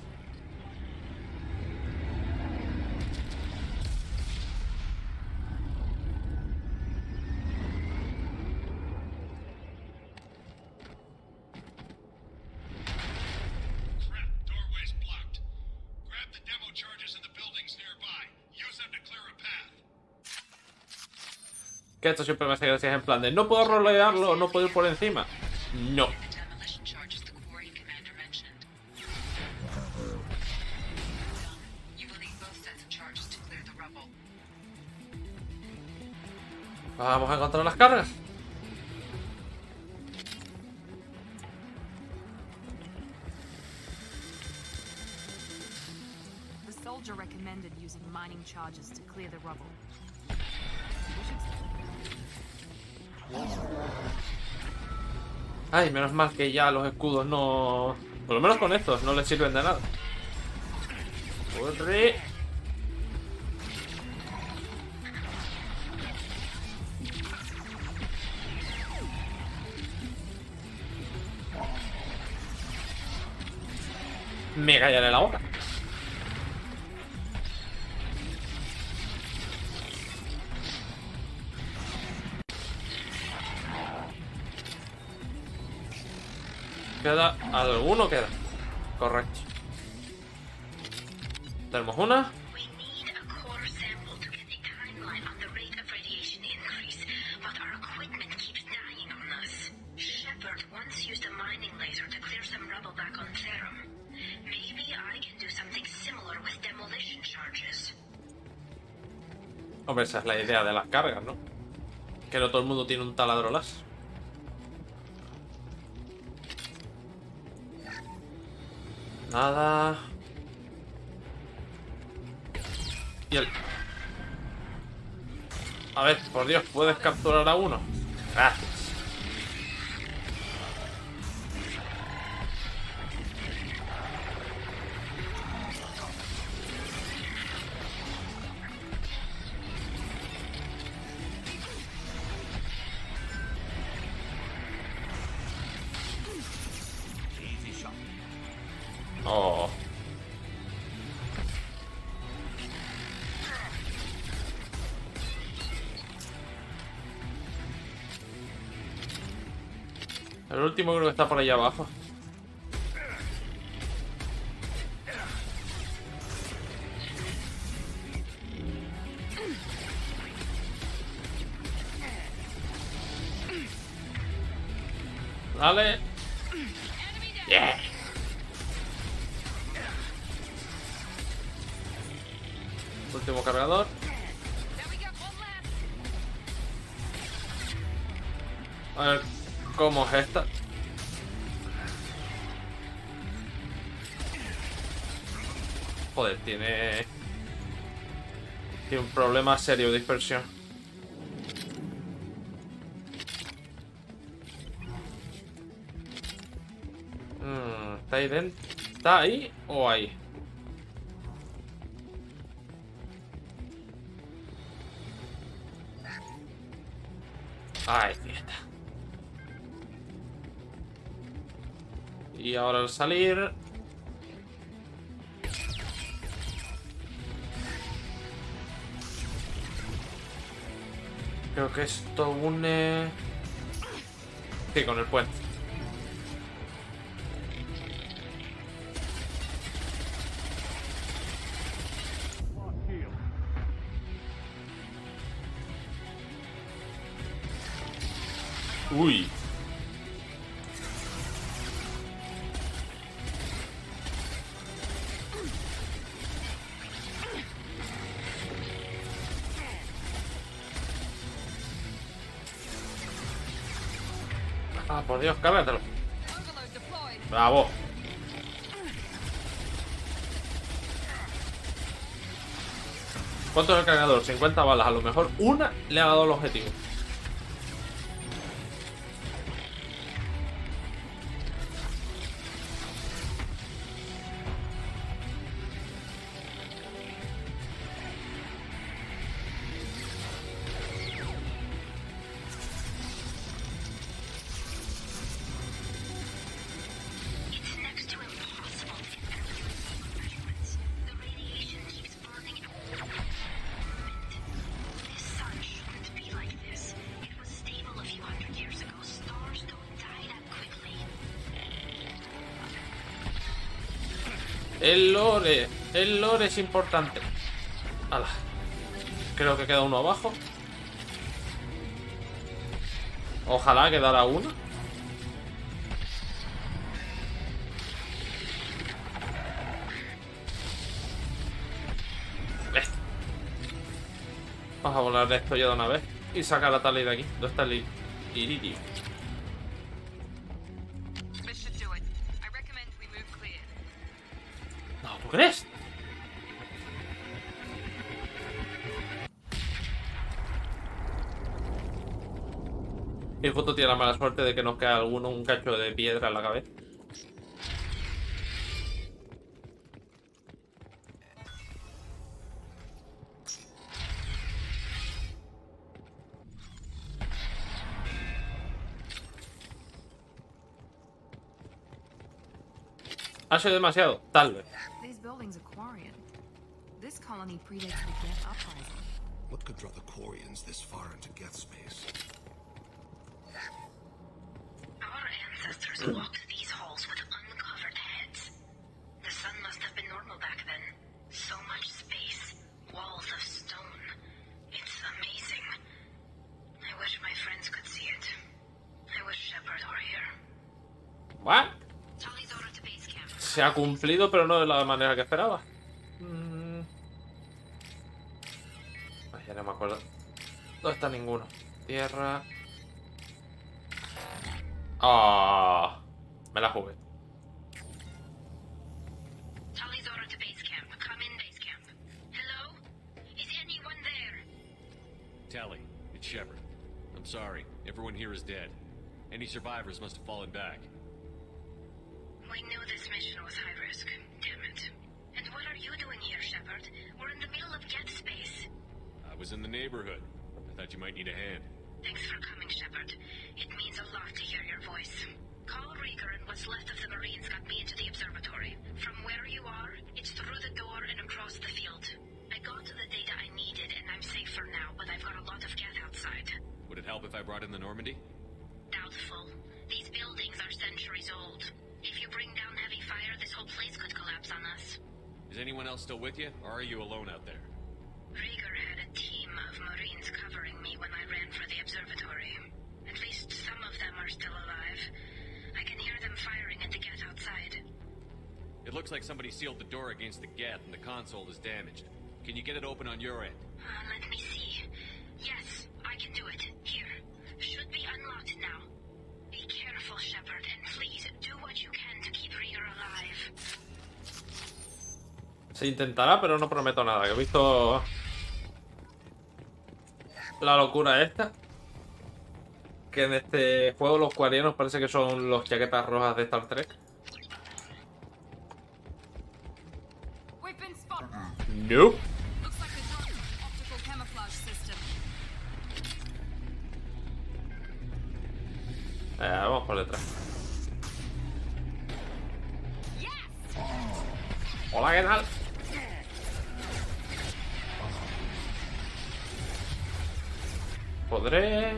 Crap, doorway's blocked. Grab the demo charges in the buildings nearby. Use them to clear a path. Que esto siempre me hace gracia en plan de no puedo rolearlo, no puedo ir por encima. No. Vamos a encontrar las cargas. The soldier recommended using mining charges to clear the rubble. Ay, menos mal que ya los escudos no... Por lo menos con estos no les sirven de nada. ¡Corre! Me callaré la boca. Queda... alguno queda. Correcto. Tenemos una. Hombre, esa es la idea de las cargas, ¿no? Que no todo el mundo tiene un taladro láser. Nada. Y el... A ver, por Dios, ¿puedes capturar a uno? Gracias. Easy shot. Oh. El último creo que está por allá abajo. Dale. Yeah. Último cargador. A ver cómo es esta. Joder, tiene un problema serio de dispersión. ¿Está ahí dentro? ¿Está ahí o ahí? Ahí está. Y ahora al salir... Creo que esto une... Sí, con el puente. Uy. Ah, por Dios, cárgatelo. Bravo. ¿Cuánto es el cargador? 50 balas. A lo mejor una le ha dado el objetivo. El lore es importante. Ala. Creo que queda uno abajo. Ojalá quedara uno. Vamos a volar de esto ya de una vez y sacar a Tali de aquí. ¿Dónde está el iridio? No, ¿tú crees? Y justo tiene la mala suerte de que nos queda alguno un cacho de piedra en la cabeza. Ha sido demasiado, tal vez. These buildings are Quarian. This colony predates the Geth uprising. What could draw the Quarians this far into Geth space? Our ancestors walked these halls with uncovered heads. The sun must have been normal back then. So much space, walls of stone. It's amazing. I wish my friends could see it. I wish Shepard were here. ¿What? Se ha cumplido, pero no de la manera que esperaba. Ay, ya no me acuerdo. ¿Dónde está ninguno? Tierra. Ah, me la jugué. Tali's order to base camp. Come in base camp. Hello? Is anyone there? Tally, it's Shepard. I'm sorry. Everyone here is dead. Any survivors must have fallen back. We knew this mission was high risk. Damn it. And what are you doing here, Shepard? We're in the middle of Geth space. I was in the neighborhood. I thought you might need a hand. Thanks for coming, Shepard. It means a lot to hear your voice. Call Rieger and what's left of the Marines got me into the observatory. From where you are, it's through the door and across the field. I got to the data I needed and I'm safe for now, but I've got a lot of gas outside. Would it help if I brought in the Normandy? Doubtful. These buildings are centuries old. If you bring down heavy fire, this whole place could collapse on us. Is anyone else still with you, or are you alone out there? Rieger had a team of Marines covering me when I ran for the observatory. At least some of them are still alive. I can hear them firing at the gate outside. It looks like somebody sealed the door against the gate and the console is damaged. Can you get it open on your end? Let me see. Yes, I can do it. Here. Should be unlocked now. Be careful, Shepard, and please do what you can to keep Rieger alive. Se intentará, pero no prometo nada. Que he visto la locura esta. Que en este juego los cuarianos parece que son los chaquetas rojas de Star Trek. No. Vamos por detrás. Hola, ¿qué tal? Podré...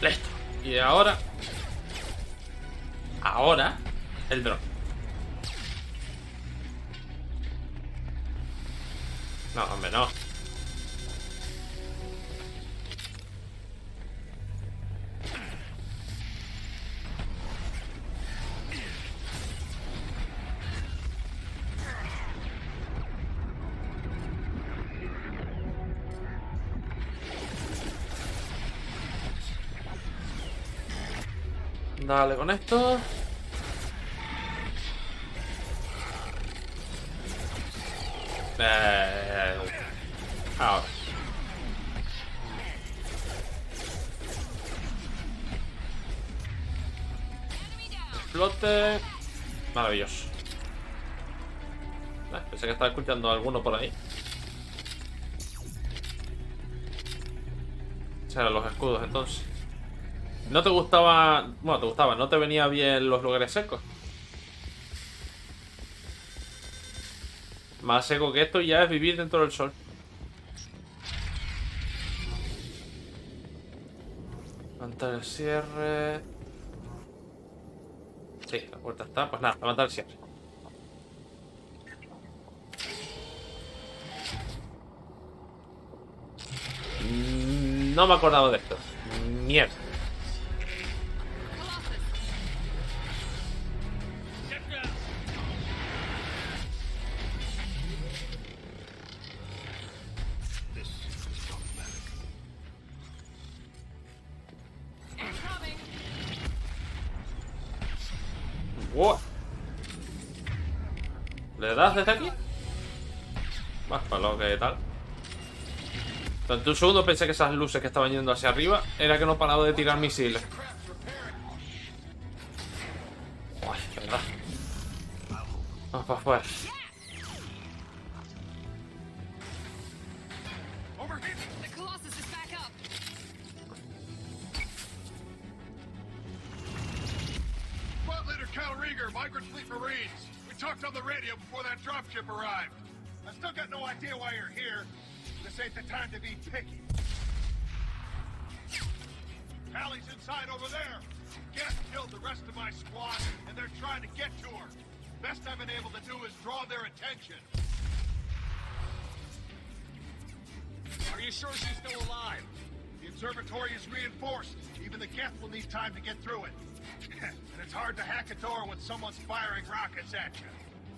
Listo. Y ahora... Ahora... El dron. No, hombre, no. Dale con esto. Ahora. Explote. Maravilloso. Pensé que estaba escuchando a alguno por ahí. Serán los escudos entonces. ¿No te gustaba? Bueno, te gustaba, ¿no te venía bien los lugares secos? Más seco que esto ya es vivir dentro del sol. Levantar el cierre. Sí, la puerta está. Pues nada, levantar el cierre. No me he acordado de esto. Mierda. Wow. ¿Le das desde aquí? Más para lo que tal. Durante un segundo pensé que esas luces que estaban yendo hacia arriba era que no paraba de tirar misiles. Uy, verdad. Vamos para afuera. Migrant Fleet Marines. We talked on the radio before that dropship arrived. I still got no idea why you're here. This ain't the time to be picky. Allie's inside over there. Gas killed the rest of my squad, and they're trying to get to her. Best I've been able to do is draw their attention. Are you sure she's still alive? The observatory is reinforced. Even the Geth will need time to get through it. And it's hard to hack a door when someone's firing rockets at you.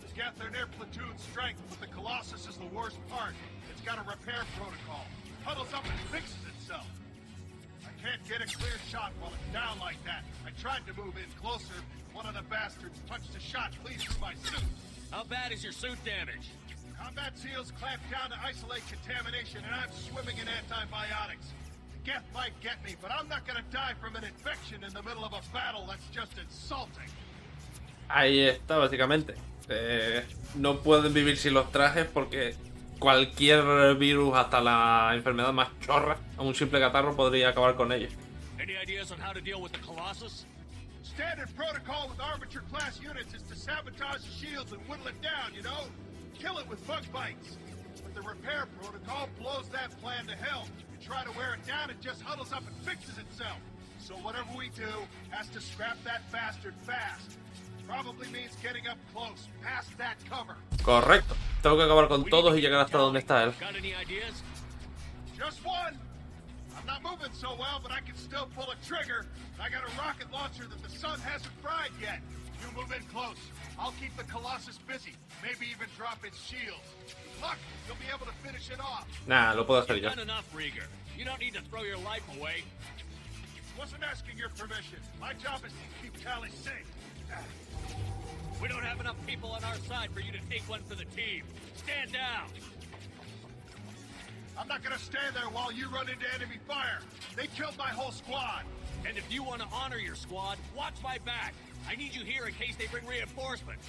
The Geth are near platoon strength, but the Colossus is the worst part. It's got a repair protocol. Huddles up and fixes itself. I can't get a clear shot while it's down like that. I tried to move in closer. One of the bastards punched a shot clean through my suit. How bad is your suit damaged? Combat SEALs clamped down to isolate contamination, and I'm swimming in antibiotics. Death might get me, but I'm not gonna die from an infection in the middle of a battle. That's just insulting. Ahí está, básicamente. No pueden vivir sin los trajes porque cualquier virus, hasta la enfermedad más chorra, a un simple catarro podría acabar con ellos. Any ideas on how to deal with the Colossus? Standard protocol with Arbiter class units is to sabotage the shields and whittle it down, you know? Kill it with bug bites. But the repair protocol blows that plan to hell. You try to wear it down, it just huddles up and fixes itself. So whatever we do has to scrap that bastard fast. Probably means getting up close, past that cover. Correcto. Tengo que acabar con todos y llegar hasta donde está él. Got any ideas? Just one. I'm not moving so well, but I can still pull a trigger. I got a rocket launcher that the sun hasn't fried yet. You move in close. I'll keep the Colossus busy. Maybe even drop its shields. With luck, you'll be able to finish it off. Nah, lo puedo hacer yo. You've done enough, Rieger. You don't need to throw your life away. Wasn't asking your permission. My job is to keep Tally safe. We don't have enough people on our side for you to take one for the team. Stand down. I'm not gonna stand there while you run into enemy fire. They killed my whole squad. And if you want to honor your squad, watch my back. I need you here in case they bring reinforcements.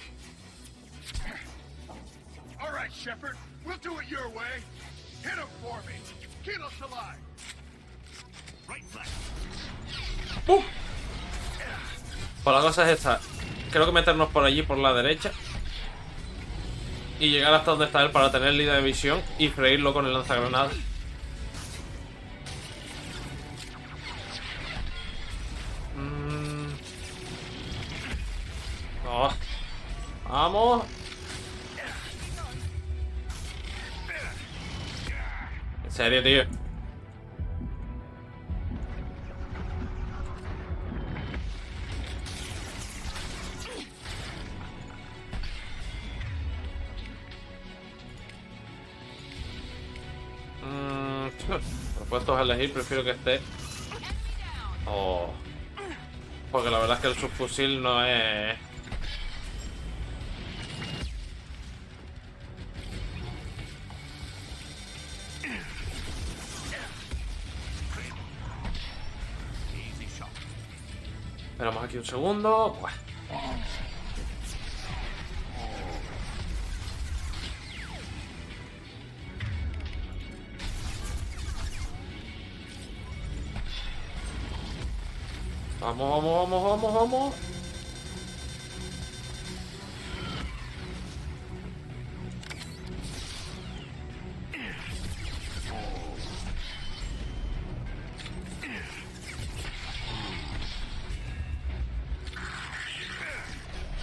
All right, Shepard. We'll do it your way. Hit him for me. Kilos alive. Right flank. Pues la cosa es esta. Creo que meternos por allí, por la derecha, y llegar hasta donde está él para tener línea de visión y freírlo con el lanzagranadas. Oh. Vamos. En serio, tío. Propuestos a elegir, prefiero que esté. Oh. Porque la verdad es que el subfusil no es. Esperamos aquí un segundo. Buah. Vamos, vamos, vamos, vamos, vamos.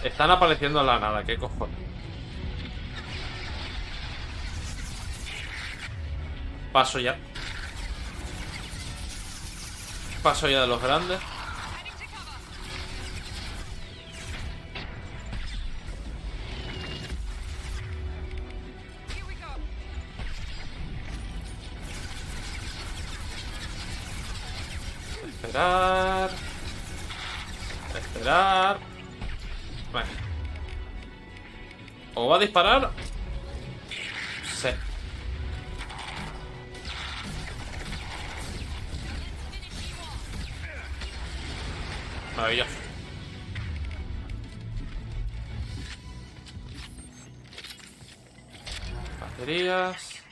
Están apareciendo en la nada, qué cojones. Paso ya. Paso ya de los grandes. Esperar. Esperar. Vale. ¿O va a disparar? Sí. Maravilloso. Baterías.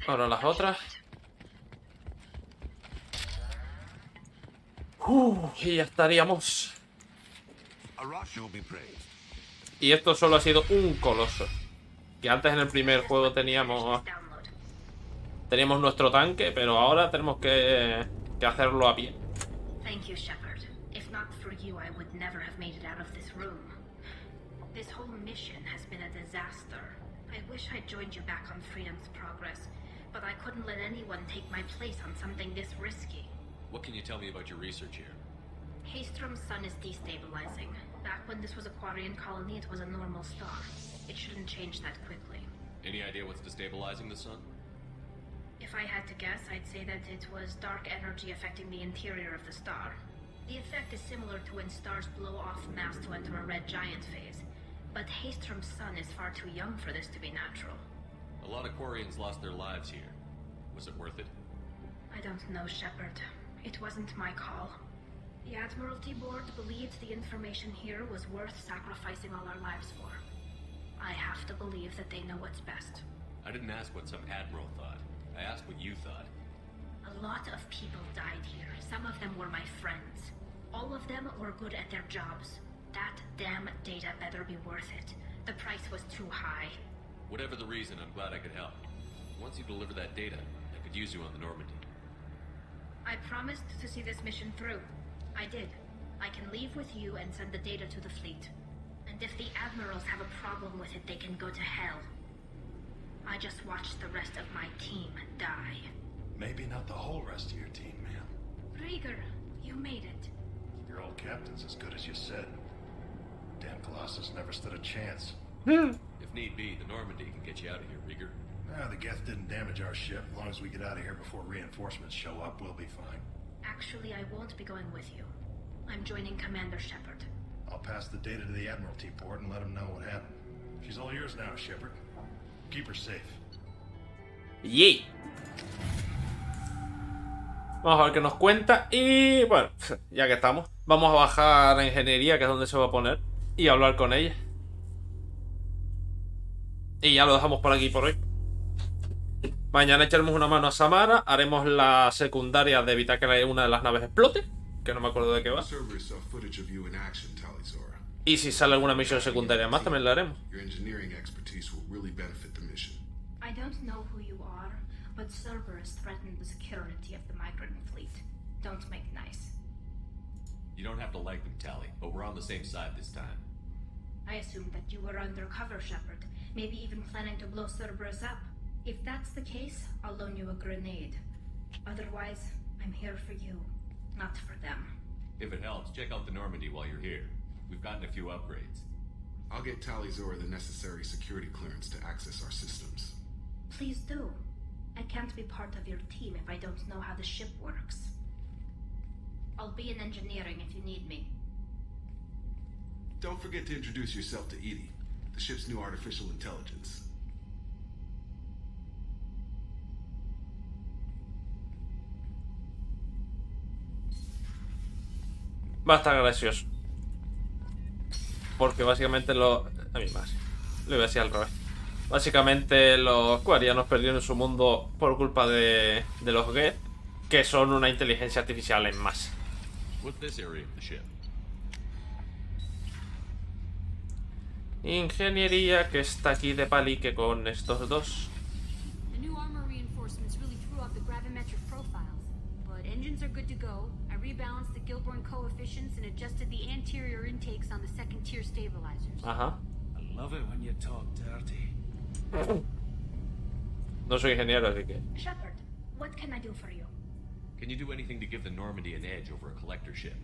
Ahora las otras. Y ya estaríamos. Y esto solo ha sido un coloso. Que antes en el primer juego teníamos nuestro tanque, pero ahora tenemos que hacerlo a pie. Thank you, Shepard. If not for you, I would never have made it out of this room. This whole mission has been a disaster. I wish I'd joined you back on Freedom's Progress, but I couldn't let anyone take my place on something this risky. What can you tell me about your research here? Haystrom's sun is destabilizing. Back when this was a Quarian colony, it was a normal star. It shouldn't change that quickly. Any idea what's destabilizing the sun? If I had to guess, I'd say that it was dark energy affecting the interior of the star. The effect is similar to when stars blow off mass to enter a red giant phase. But Haystrom's sun is far too young for this to be natural. A lot of Quarians lost their lives here. Was it worth it? I don't know, Shepard. It wasn't my call. The Admiralty Board believed the information here was worth sacrificing all our lives for. I have to believe that they know what's best. I didn't ask what some admiral thought. I asked what you thought. A lot of people died here. Some of them were my friends. All of them were good at their jobs. That damn data better be worth it. The price was too high. Whatever the reason, I'm glad I could help. Once you deliver that data, I could use you on the Normandy. I promised to see this mission through. I did. I can leave with you and send the data to the fleet. And if the admirals have a problem with it, they can go to hell. I just watched the rest of my team die. Maybe not the whole rest of your team, ma'am. Rieger, you made it. Your old captain's as good as you said. Damn Colossus never stood a chance. If need be, the Normandy can get you out of here, Rieger. The Geth didn't damage our ship. As long as we get out of here before reinforcements show up, we'll be fine. Actually, I won't be going with you. I'm joining Commander Shepard. I'll pass the data to the Admiralty Board and let them know what happened. She's all yours now, Shepard. Keep her safe. Yay. Vamos a ver qué nos cuenta. Y bueno, ya que estamos, vamos a bajar a ingeniería, que es donde se va a poner, y hablar con ella. Y ya lo dejamos por aquí por hoy. Mañana echaremos una mano a Samara. Haremos la secundaria de evitar que una de las naves explote, que no me acuerdo de qué va. Y si sale alguna misión secundaria más, también la haremos. I don't know who you are, but Cerberus threatened the security of the migrant fleet. Don't make nice. You don't have to like them, Tali, but we're on the same side this time. I assumed that you were undercover, Shepard. Maybe even planning to blow Cerberus up. If that's the case, I'll loan you a grenade. Otherwise, I'm here for you, not for them. If it helps, check out the Normandy while you're here. We've gotten a few upgrades. I'll get Talizora the necessary security clearance to access our systems. Please do. I can't be part of your team if I don't know how the ship works. I'll be in engineering if you need me. Don't forget to introduce yourself to Edie, the ship's new artificial intelligence. Va a estar gracioso. Porque básicamente lo... A mí más. Lo iba a decir al revés. Básicamente los quarianos perdieron su mundo por culpa de los Geth, que son una inteligencia artificial en masa. Ingeniería, que está aquí de palique con estos dos. The new armor reinforcements really threw off the gravimetric profiles, but engines are good to go. I rebalanced the Gilborn coefficients and adjusted the anterior intakes on the second tier stabilizers. Ajá. I love it when you talk dirty. No soy ingeniero, así que... Shepard, what can I do for you? Can you do anything to give the Normandy an edge over a collector ship?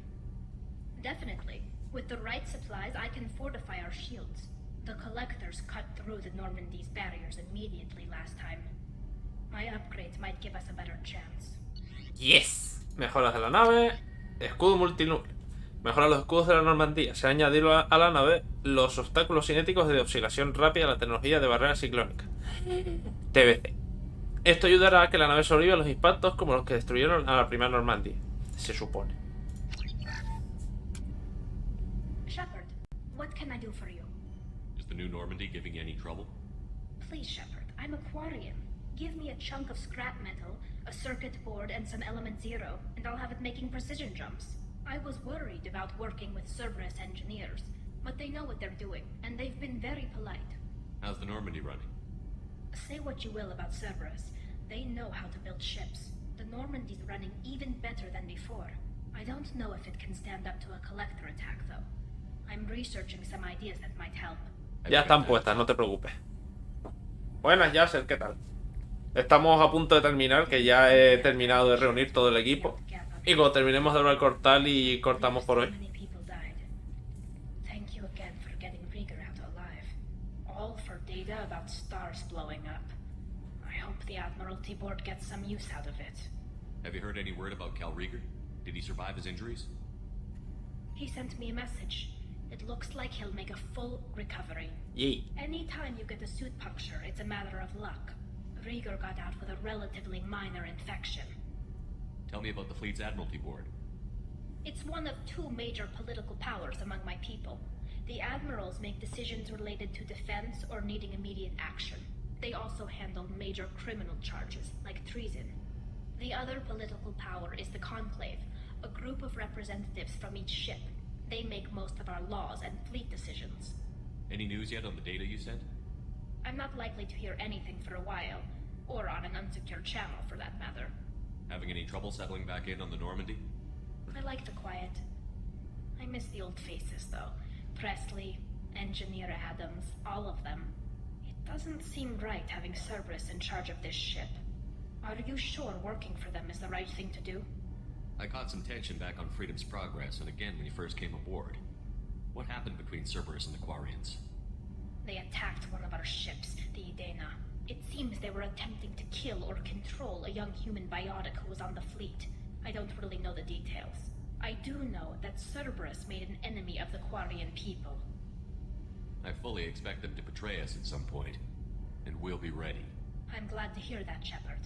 Definitely. With the right supplies, I can fortify our shields. The collectors cut through the Normandy's barriers immediately last time. My upgrades might give us a better chance. Yes. Mejoras de la nave. Escudo multinúcleo. Mejora los escudos de la Normandía. Se ha añadido a la nave los obstáculos cinéticos de oxidación rápida a la tecnología de barrera ciclónica. TBC. Esto ayudará a que la nave sobreviva a los impactos como los que destruyeron a la primera Normandía. Se supone. Shepard, what can I do for you? Is the new Normandy giving you any trouble? Please, Shepard, I'm a Quarian. Give me a chunk of scrap metal, a circuit board, and some element zero, and I'll have it making precision jumps. I was worried about working with Cerberus engineers, but they know what they're doing, and they've been very polite. How's the Normandy running? Say what you will about Cerberus, they know how to build ships. The Normandy's running even better than before. I don't know if it can stand up to a collector attack, though. I'm researching some ideas that might help. Ya están puestas, no te preocupes. Buenas, Yasser, ¿qué tal? Estamos a punto de terminar, que ya he terminado de reunir todo el equipo. Y cuando terminemos de hablar con Tali, cortamos por hoy. Thank you again for getting Rieger out alive. All for data about stars blowing up. I hope the Admiralty Board gets some use out of it. Have you heard any word about Cal Rieger? Did he survive his injuries? He sent me a message. It looks like he'll make a full recovery. Yay. Anytime you get a suit puncture, it's a matter of luck. Rhaegar got out with a relatively minor infection. Tell me about the fleet's Admiralty Board. It's one of two major political powers among my people. The admirals make decisions related to defense or needing immediate action. They also handle major criminal charges, like treason. The other political power is the Conclave, a group of representatives from each ship. They make most of our laws and fleet decisions. Any news yet on the data you sent? I'm not likely to hear anything for a while, or on an unsecure channel for that matter. Having any trouble settling back in on the Normandy? I like the quiet. I miss the old faces, though. Presley, Engineer Adams, all of them. It doesn't seem right having Cerberus in charge of this ship. Are you sure working for them is the right thing to do? I caught some tension back on Freedom's Progress, and again when you first came aboard. What happened between Cerberus and the Quarians? They attacked one of our ships, the Idena. It seems they were attempting to kill or control a young human biotic who was on the fleet. I don't really know the details. I do know that Cerberus made an enemy of the Quarian people. I fully expect them to betray us at some point, and we'll be ready. I'm glad to hear that, Shepard.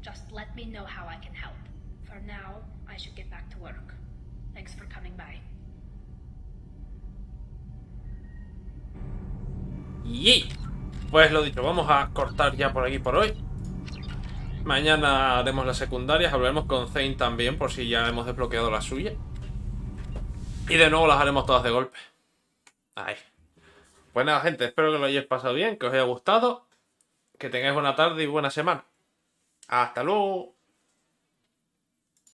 Just let me know how I can help. For now, I should get back to work. Thanks for coming by. ¡Yay! Pues lo dicho, vamos a cortar ya por aquí por hoy. Mañana haremos las secundarias, hablaremos con Thane también, por si ya hemos desbloqueado la suya. Y de nuevo las haremos todas de golpe. Ahí. Pues nada, gente, espero que lo hayáis pasado bien, que os haya gustado. Que tengáis buena tarde y buena semana. ¡Hasta luego!